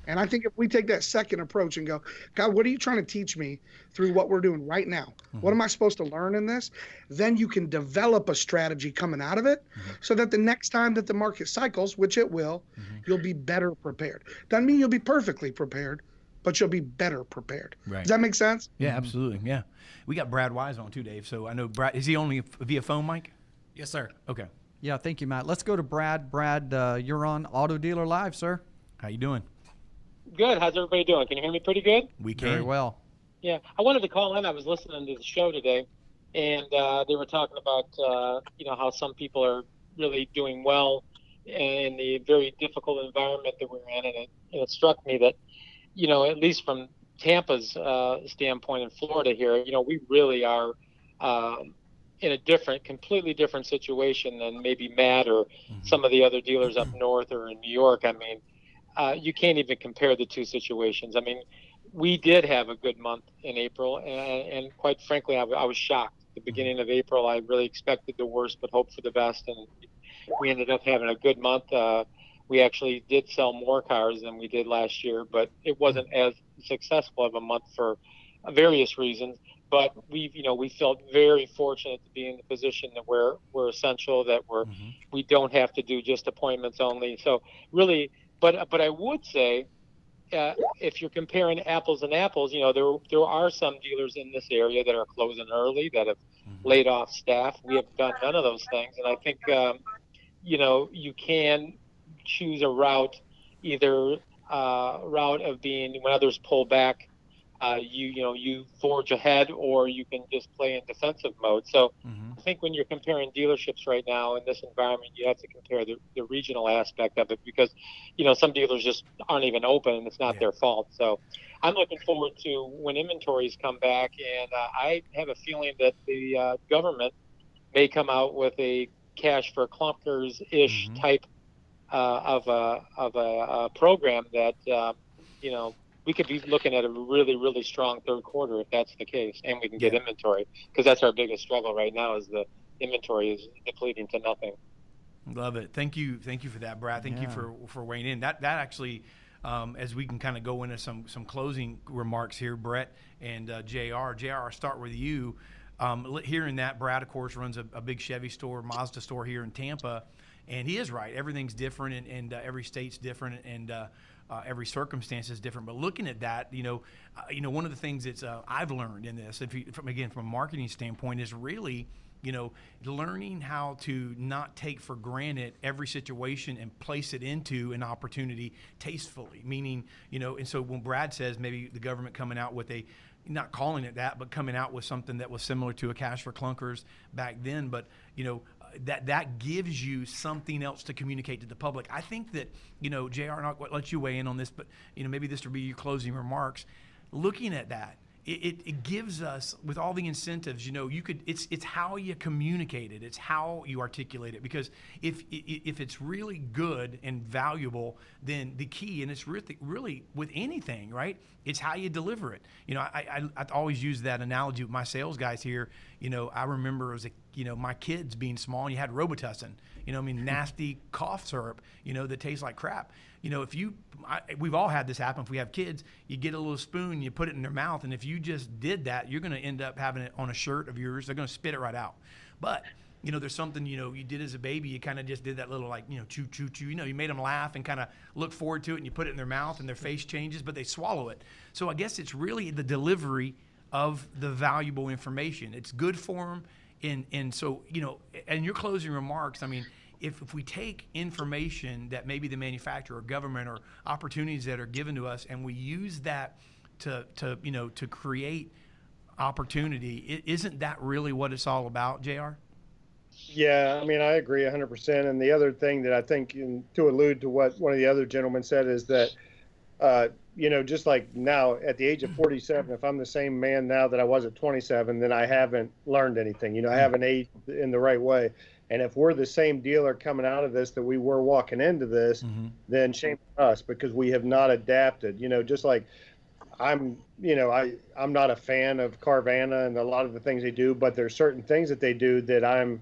And I think if we take that second approach and go, God, what are you trying to teach me through what we're doing right now? What am I supposed to learn in this? Then you can develop a strategy coming out of it so that the next time that the market cycles, which it will, you'll be better prepared. Doesn't mean you'll be perfectly prepared, but you'll be better prepared. Right. Does that make sense? Yeah, absolutely. Yeah. We got Brad Wise on too, Dave. So I know Brad, is he only via phone, Mike? Yes, sir. Okay. Yeah, thank you, Matt. Let's go to Brad. Brad, you're on Auto Dealer Live, sir. How you doing? Good. How's everybody doing? Can you hear me pretty good? We can. Very well. Yeah. I wanted to call in. I was listening to the show today, and they were talking about, how some people are really doing well in the very difficult environment that we're in. And it struck me that, at least from Tampa's standpoint in Florida here, we really are in a completely different situation than maybe Matt or some of the other dealers up north or in New York. I mean, you can't even compare the two situations. I mean, we did have a good month in April, and quite frankly, I was shocked. At the beginning of April, I really expected the worst but hoped for the best, and we ended up having a good month. We actually did sell more cars than we did last year, but it wasn't as successful of a month for various reasons. But we felt very fortunate to be in the position that we're essential, that we don't have to do just appointments only. So really, but I would say, if you're comparing apples and apples, there are some dealers in this area that are closing early, that have laid off staff. We have done none of those things, and I think you can choose a route, either route of being when others pull back, you forge ahead, or you can just play in defensive mode. So I think when you're comparing dealerships right now in this environment, you have to compare the regional aspect of it, because some dealers just aren't even open, and it's not their fault. So I'm looking forward to when inventories come back, and I have a feeling that the government may come out with a cash for clunkers-ish type of a program that we could be looking at a really, really strong third quarter if that's the case, and we can get inventory, because that's our biggest struggle right now, is the inventory is depleting to nothing. Love it. Thank you for that, Brad. Thank you for weighing in. That actually, as we can kind of go into some closing remarks here, Brett and JR. JR, I'll start with you. Hearing that, Brad, of course, runs a big Chevy store, Mazda store here in Tampa, and he is right. Everything's different, and every state's different, and every circumstance is different. But looking at that, one of the things that I've learned in this, from a marketing standpoint, is really, learning how to not take for granted every situation and place it into an opportunity tastefully. Meaning, and so when Brad says maybe the government coming out with not calling it that, but coming out with something that was similar to a cash for clunkers back then, but that gives you something else to communicate to the public. I think that, JR, and I'll let you weigh in on this, but maybe this will be your closing remarks. Looking at that, it gives us, with all the incentives, it's how you communicate it, it's how you articulate it. Because if it's really good and valuable, then the key, and it's really with anything, right? It's how you deliver it. I always use that analogy with my sales guys here. I remember as my kids being small, and you had Robitussin, nasty cough syrup, that tastes like crap. We've all had this happen. If we have kids, you get a little spoon, you put it in their mouth, and if you just did that, you're going to end up having it on a shirt of yours. They're going to spit it right out. But there's something you did as a baby. You kind of just did that little chew chew chew. You made them laugh and kind of look forward to it, and you put it in their mouth, and their face changes, but they swallow it. So I guess it's really the delivery of the valuable information. It's good for them, and so and your closing remarks. I mean, if we take information that maybe the manufacturer or government or opportunities that are given to us, and we use that to create opportunity, isn't that really what it's all about, JR? Yeah, I mean, I agree 100%. And the other thing that I think, to allude to what one of the other gentlemen said, is that, just like now at the age of 47, if I'm the same man now that I was at 27, then I haven't learned anything. I haven't aged in the right way. And if we're the same dealer coming out of this that we were walking into this, then shame on us, because we have not adapted. Just like I'm not a fan of Carvana and a lot of the things they do, but there's certain things that they do that I'm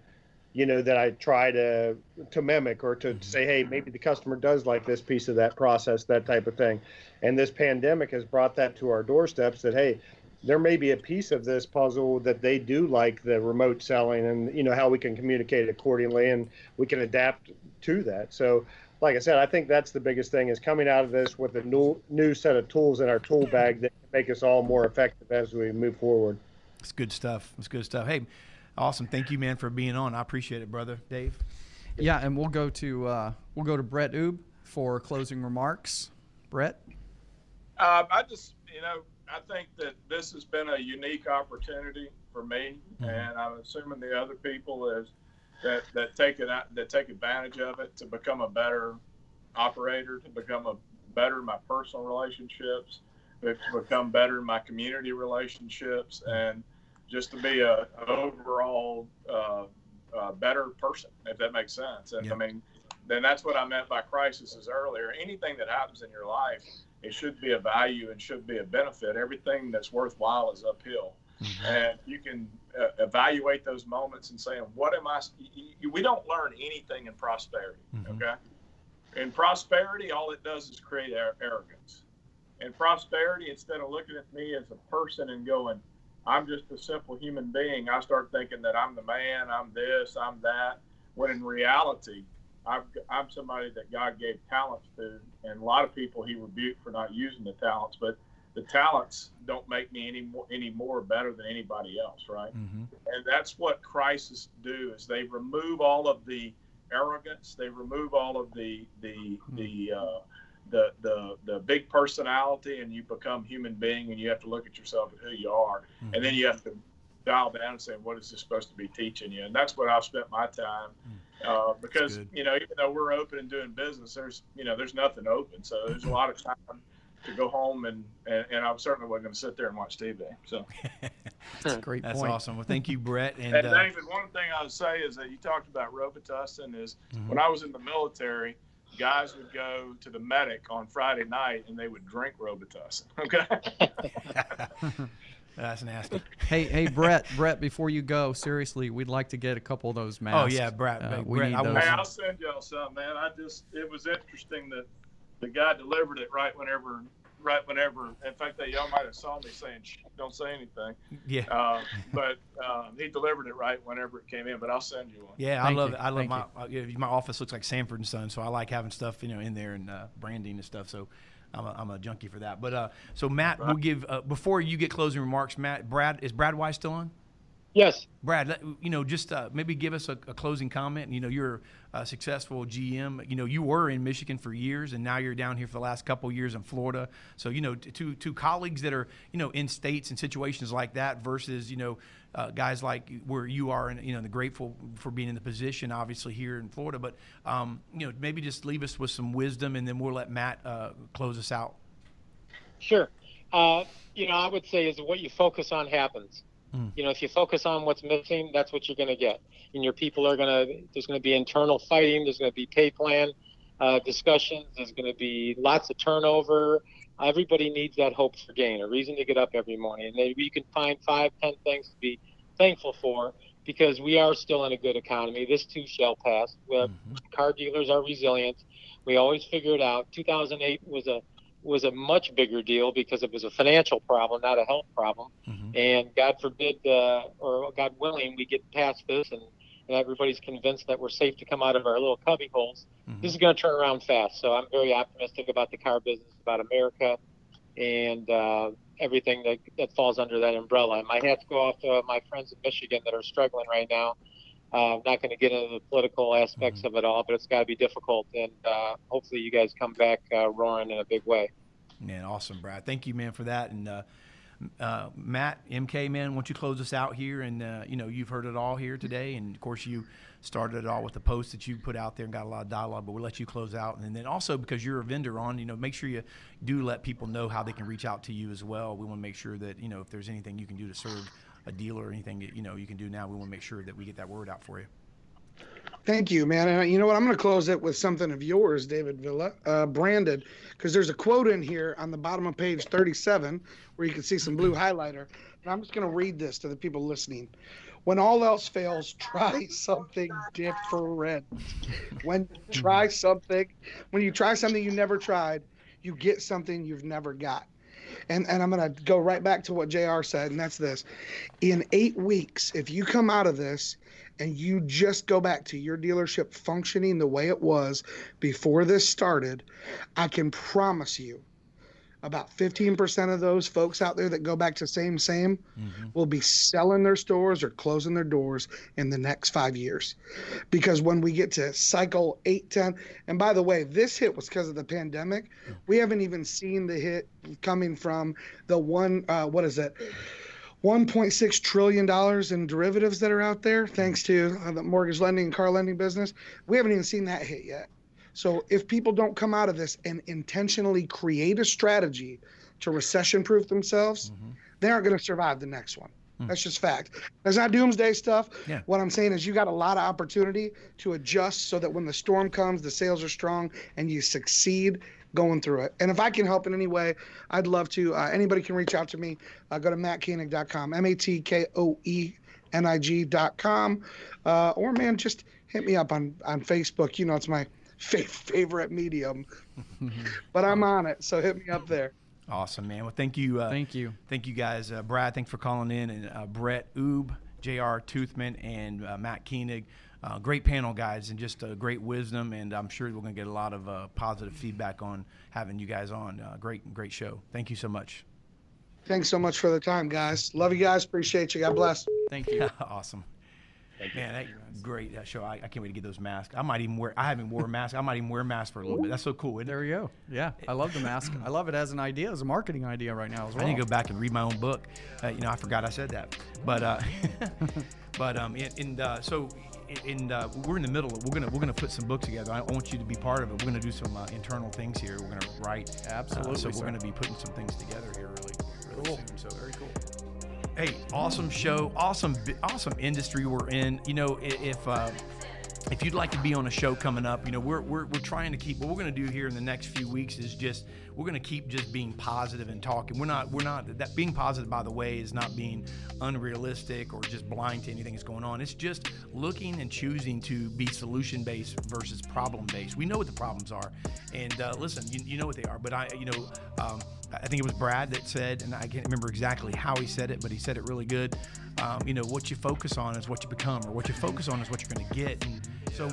that I try to mimic or to say, hey, maybe the customer does like this piece of that process, that type of thing. And this pandemic has brought that to our doorsteps that, hey, there may be a piece of this puzzle that they do like the remote selling and, how we can communicate accordingly and we can adapt to that. So like I said, I think that's the biggest thing is coming out of this with a new set of tools in our tool bag that can make us all more effective as we move forward. It's good stuff. It's good stuff. Hey, awesome. Thank you, man, for being on. I appreciate it, brother. Dave? Yeah, and we'll go to Brett Oob for closing remarks. Brett? I just, I think that this has been a unique opportunity for me, and I'm assuming the other people that take advantage of it to become a better operator, to become better in my personal relationships, to become better in my community relationships, and just to be an overall better person, if that makes sense. And Yep. Then that's what I meant by crises earlier. Anything that happens in your life, it should be a value and should be a benefit. Everything that's worthwhile is uphill. And you can evaluate those moments and say, what am I? We don't learn anything in prosperity. Okay. In prosperity, all it does is create arrogance. In prosperity, instead of looking at me as a person and going, I'm just a simple human being, I start thinking that I'm the man, I'm this, I'm that. When in reality, I'm somebody that God gave talents to, and a lot of people he rebuked for not using the talents, but the talents don't make me any more better than anybody else, right? And that's what crises do, is they remove all of the arrogance, they remove all of the big personality, and you become human being, and you have to look at yourself and who you are, and then you have to dial down and say, what is this supposed to be teaching you? And that's what I've spent my time, because even though we're open and doing business, there's nothing open, so there's a lot of time to go home, and I certainly wasn't going to sit there and watch TV. So that's a great That's point. awesome. Well, thank you, Brett. And David, one thing I would say is that you talked about Robitussin is when I was in the military, guys would go to the medic on Friday night and they would drink Robitussin. Okay. That's nasty. Hey, Brett, before you go, seriously, we'd like to get a couple of those masks. Oh, yeah, Brett. We Brett, need I those. Hey, I'll send y'all some, man. It was interesting that the guy delivered it right whenever. In fact, y'all might have saw me saying, "Shh, don't say anything." Yeah. But he delivered it right whenever it came in. But I'll send you one. Yeah, Thank I love you. it. I love Thank my office looks like Sanford and Son, so I like having stuff in there and branding and stuff. So I'm a junkie for that. But so Matt, we'll give before you get closing remarks. Brad Wise still on? Yes. Brad, just maybe give us a closing comment. You're a successful GM. You were in Michigan for years, and now you're down here for the last couple of years in Florida. So, to colleagues that are, in states and situations like that versus, guys like where you are and, grateful for being in the position, obviously, here in Florida. But, maybe just leave us with some wisdom, and then we'll let Matt close us out. Sure. I would say is what you focus on happens. If you focus on what's missing, that's what you're going to get. And your people there's going to be internal fighting. There's going to be pay plan discussions. There's going to be lots of turnover. Everybody needs that hope for gain, a reason to get up every morning. And maybe you can find 5-10 things to be thankful for, because we are still in a good economy. This too shall pass. Car dealers are resilient. We always figure it out. 2008 was a much bigger deal because it was a financial problem, not a health problem. And God forbid, or God willing, we get past this and everybody's convinced that we're safe to come out of our little cubby holes. This is going to turn around fast. So I'm very optimistic about the car business, about America, and everything that falls under that umbrella. And my hats go off to my friends in Michigan that are struggling right now. I'm not going to get into the political aspects of it all, but it's got to be difficult. And hopefully you guys come back roaring in a big way. Man, awesome, Brad. Thank you, man, for that. And Matt, MK, man, why don't you close us out here? And, you've heard it all here today. And, of course, you started it all with the post that you put out there and got a lot of dialogue, but we'll let you close out. And then also, because you're a vendor on, make sure you do let people know how they can reach out to you as well. We want to make sure that, if there's anything you can do to serve a dealer or anything that, you can do now, we want to make sure that we get that word out for you. Thank you, man. And you know what? I'm going to close it with something of yours, David Villa, branded, because there's a quote in here on the bottom of page 37 where you can see some blue highlighter. And I'm just going to read this to the people listening. When all else fails, try something different. When you try something you never tried, you get something you've never got. And I'm going to go right back to what JR said, and that's this. In 8 weeks, if you come out of this and you just go back to your dealership functioning the way it was before this started, I can promise you about 15% of those folks out there that go back to same will be selling their stores or closing their doors in the next 5 years. Because when we get to cycle 8, 10, and by the way, this hit was because of the pandemic. We haven't even seen the hit coming from the $1.6 trillion in derivatives that are out there, thanks to the mortgage lending and car lending business. We haven't even seen that hit yet. So if people don't come out of this and intentionally create a strategy to recession-proof themselves, they aren't going to survive the next one. That's just fact. There's not doomsday stuff. Yeah. What I'm saying is you got a lot of opportunity to adjust so that when the storm comes, the sales are strong and you succeed going through it. And if I can help in any way, I'd love to. Anybody can reach out to me. Go to mattkoenig.com, MATKOENIG.com. Or, man, just hit me up on Facebook. You know, it's my favorite medium. But I'm on it, so hit me up there. Awesome, man. Well, thank you. Thank you. Thank you, guys. Brad, thanks for calling in. And Brett Oob, JR Toothman, and Matt Koenig. Great panel, guys, and just great wisdom. And I'm sure we're going to get a lot of positive feedback on having you guys on. Great show. Thank you so much. Thanks so much for the time, guys. Love you guys. Appreciate you. God bless. Thank you. Awesome. Man, that great show. I can't wait to get those masks. I haven't worn a mask. I might even wear a mask for a little bit. That's so cool, isn't it? There we go. Yeah, I love the mask. I love it as an idea, as a marketing idea right now as well. I need to go back and read my own book. I forgot I said that. But so we're in the middle of, we're gonna put some books together. I want you to be part of it. We're gonna do some internal things here. We're gonna write. Absolutely. So we're gonna be putting some things together here really Cool. soon. So Very cool. Hey, awesome show, awesome industry we're in. You know, if you'd like to be on a show coming up, you know, we're trying to keep, what we're going to do here in the next few weeks is just, we're going to keep just being positive and talking. We're not, that being positive, by the way, is not being unrealistic or just blind to anything that's going on. It's just looking and choosing to be solution-based versus problem-based. We know what the problems are, and listen, you know what they are, but I think it was Brad that said, and I can't remember exactly how he said it, but he said it really good. What you focus on is what you become, or what you focus on is what you're going to get. And so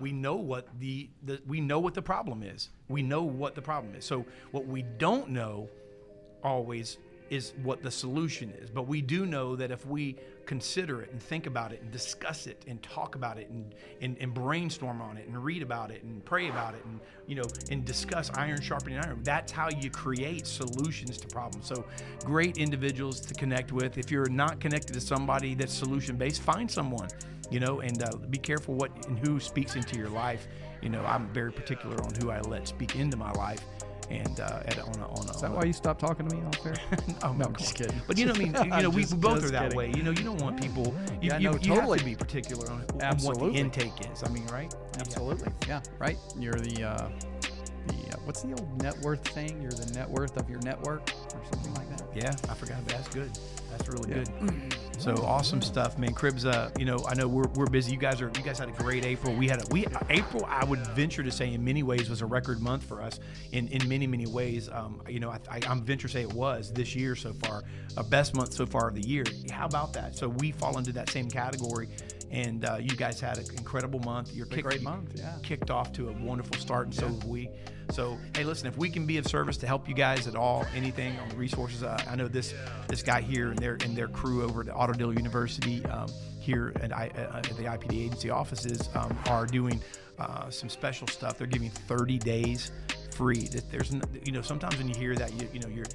we know what we know what the problem is. We know what the problem is. So what we don't know always is what the solution is. But we do know that if we consider it and think about it and discuss it and talk about it and brainstorm on it and read about it and pray about it and and discuss iron sharpening iron, that's how you create solutions to problems. So great individuals to connect with. If you're not connected to somebody that's solution based, find someone, and be careful what and who speaks into your life. I'm very particular on who I let speak into my life. And is that why you stopped talking to me off there? Oh, no, I'm just kidding. But we both are that kidding. way. You don't want people. You totally. have to be particular on what the intake is. I mean, right? Absolutely. Yeah. Right. You're the what's the old net worth saying? You're the net worth of your network, or something like that. Yeah, I forgot. That's good. That's really good. So awesome stuff, man. Cribs, I know we're busy. You guys had a great April. April, I would venture to say in many ways was a record month for us in many ways. I'm venture to say it was this year so far, our best month so far of the year. How about that? So we fall into that same category. And you guys had an incredible month. Great month, yeah. Kicked off to a wonderful start, and so have we. So, hey, listen, if we can be of service to help you guys at all, anything on the resources, I know this guy here and their crew over at Auto Dealer University here at the IPD agency offices are doing some special stuff. They're giving 30 days free. That there's, sometimes when you hear that, your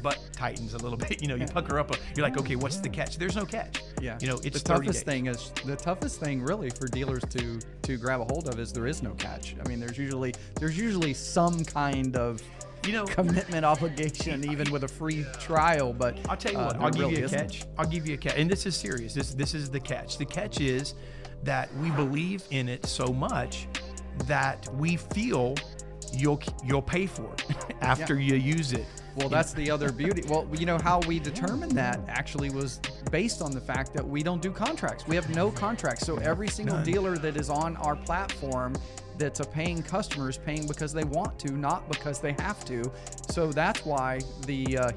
butt tightens a little bit. You pucker up. You're like, okay, what's the catch? There's no catch. Yeah. It's the toughest thing really for dealers to grab a hold of is there is no catch. I mean, there's usually some kind of commitment obligation, even with a free trial. But I'll tell you what, I'll give you a catch. I'll give you a catch, and this is serious. This is the catch. The catch is that we believe in it so much that we feel you'll pay for it after you use it. Well, that's the other beauty. Well, you know how we determined that actually was based on the fact that we don't do contracts. We have no contracts. So every single dealer that is on our platform that's a paying customer is paying because they want to, not because they have to. So that's why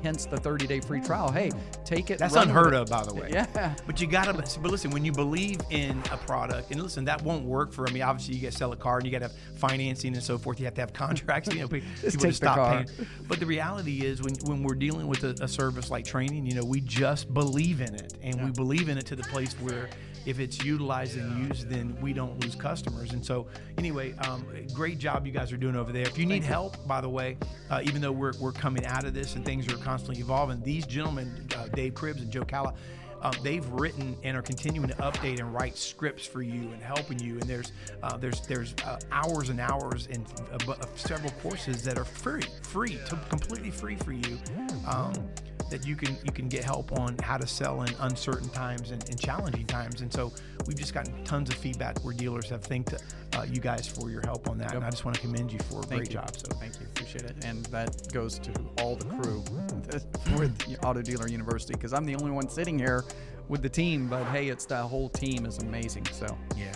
hence the 30-day free trial. Hey, take it. That's unheard of, by the way. Yeah. But you gotta. But listen, when you believe in a product, and listen, that won't work for. I mean, obviously, you got to sell a car, and you got to have financing and so forth. You have to have contracts. You know, people to stop paying. But the reality is, when we're dealing with a service like training, you know, we just believe in it, and we believe in it to the place where, if it's utilized and used, then we don't lose customers. And so, anyway, great job you guys are doing over there. If you need help, by the way, even though we're coming out of this and things are constantly evolving, these gentlemen, Dave Cribbs and Joe Calla, they've written and are continuing to update and write scripts for you and helping you. And there's hours and hours and several courses that are completely free for you. That you can get help on how to sell in uncertain times and challenging times. And so we've just gotten tons of feedback where dealers have thanked you guys for your help on that. And I just want to commend you for a great job. So thank you, appreciate it. And that goes to all the crew with Auto Dealer University, because I'm the only one sitting here with the team, but hey, it's the whole team is amazing. So yeah.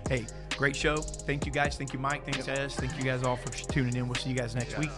Hey, great show. Thank you guys. Thank you, Mike. Thanks, Ez. Thank you guys all for tuning in. We'll see you guys next week.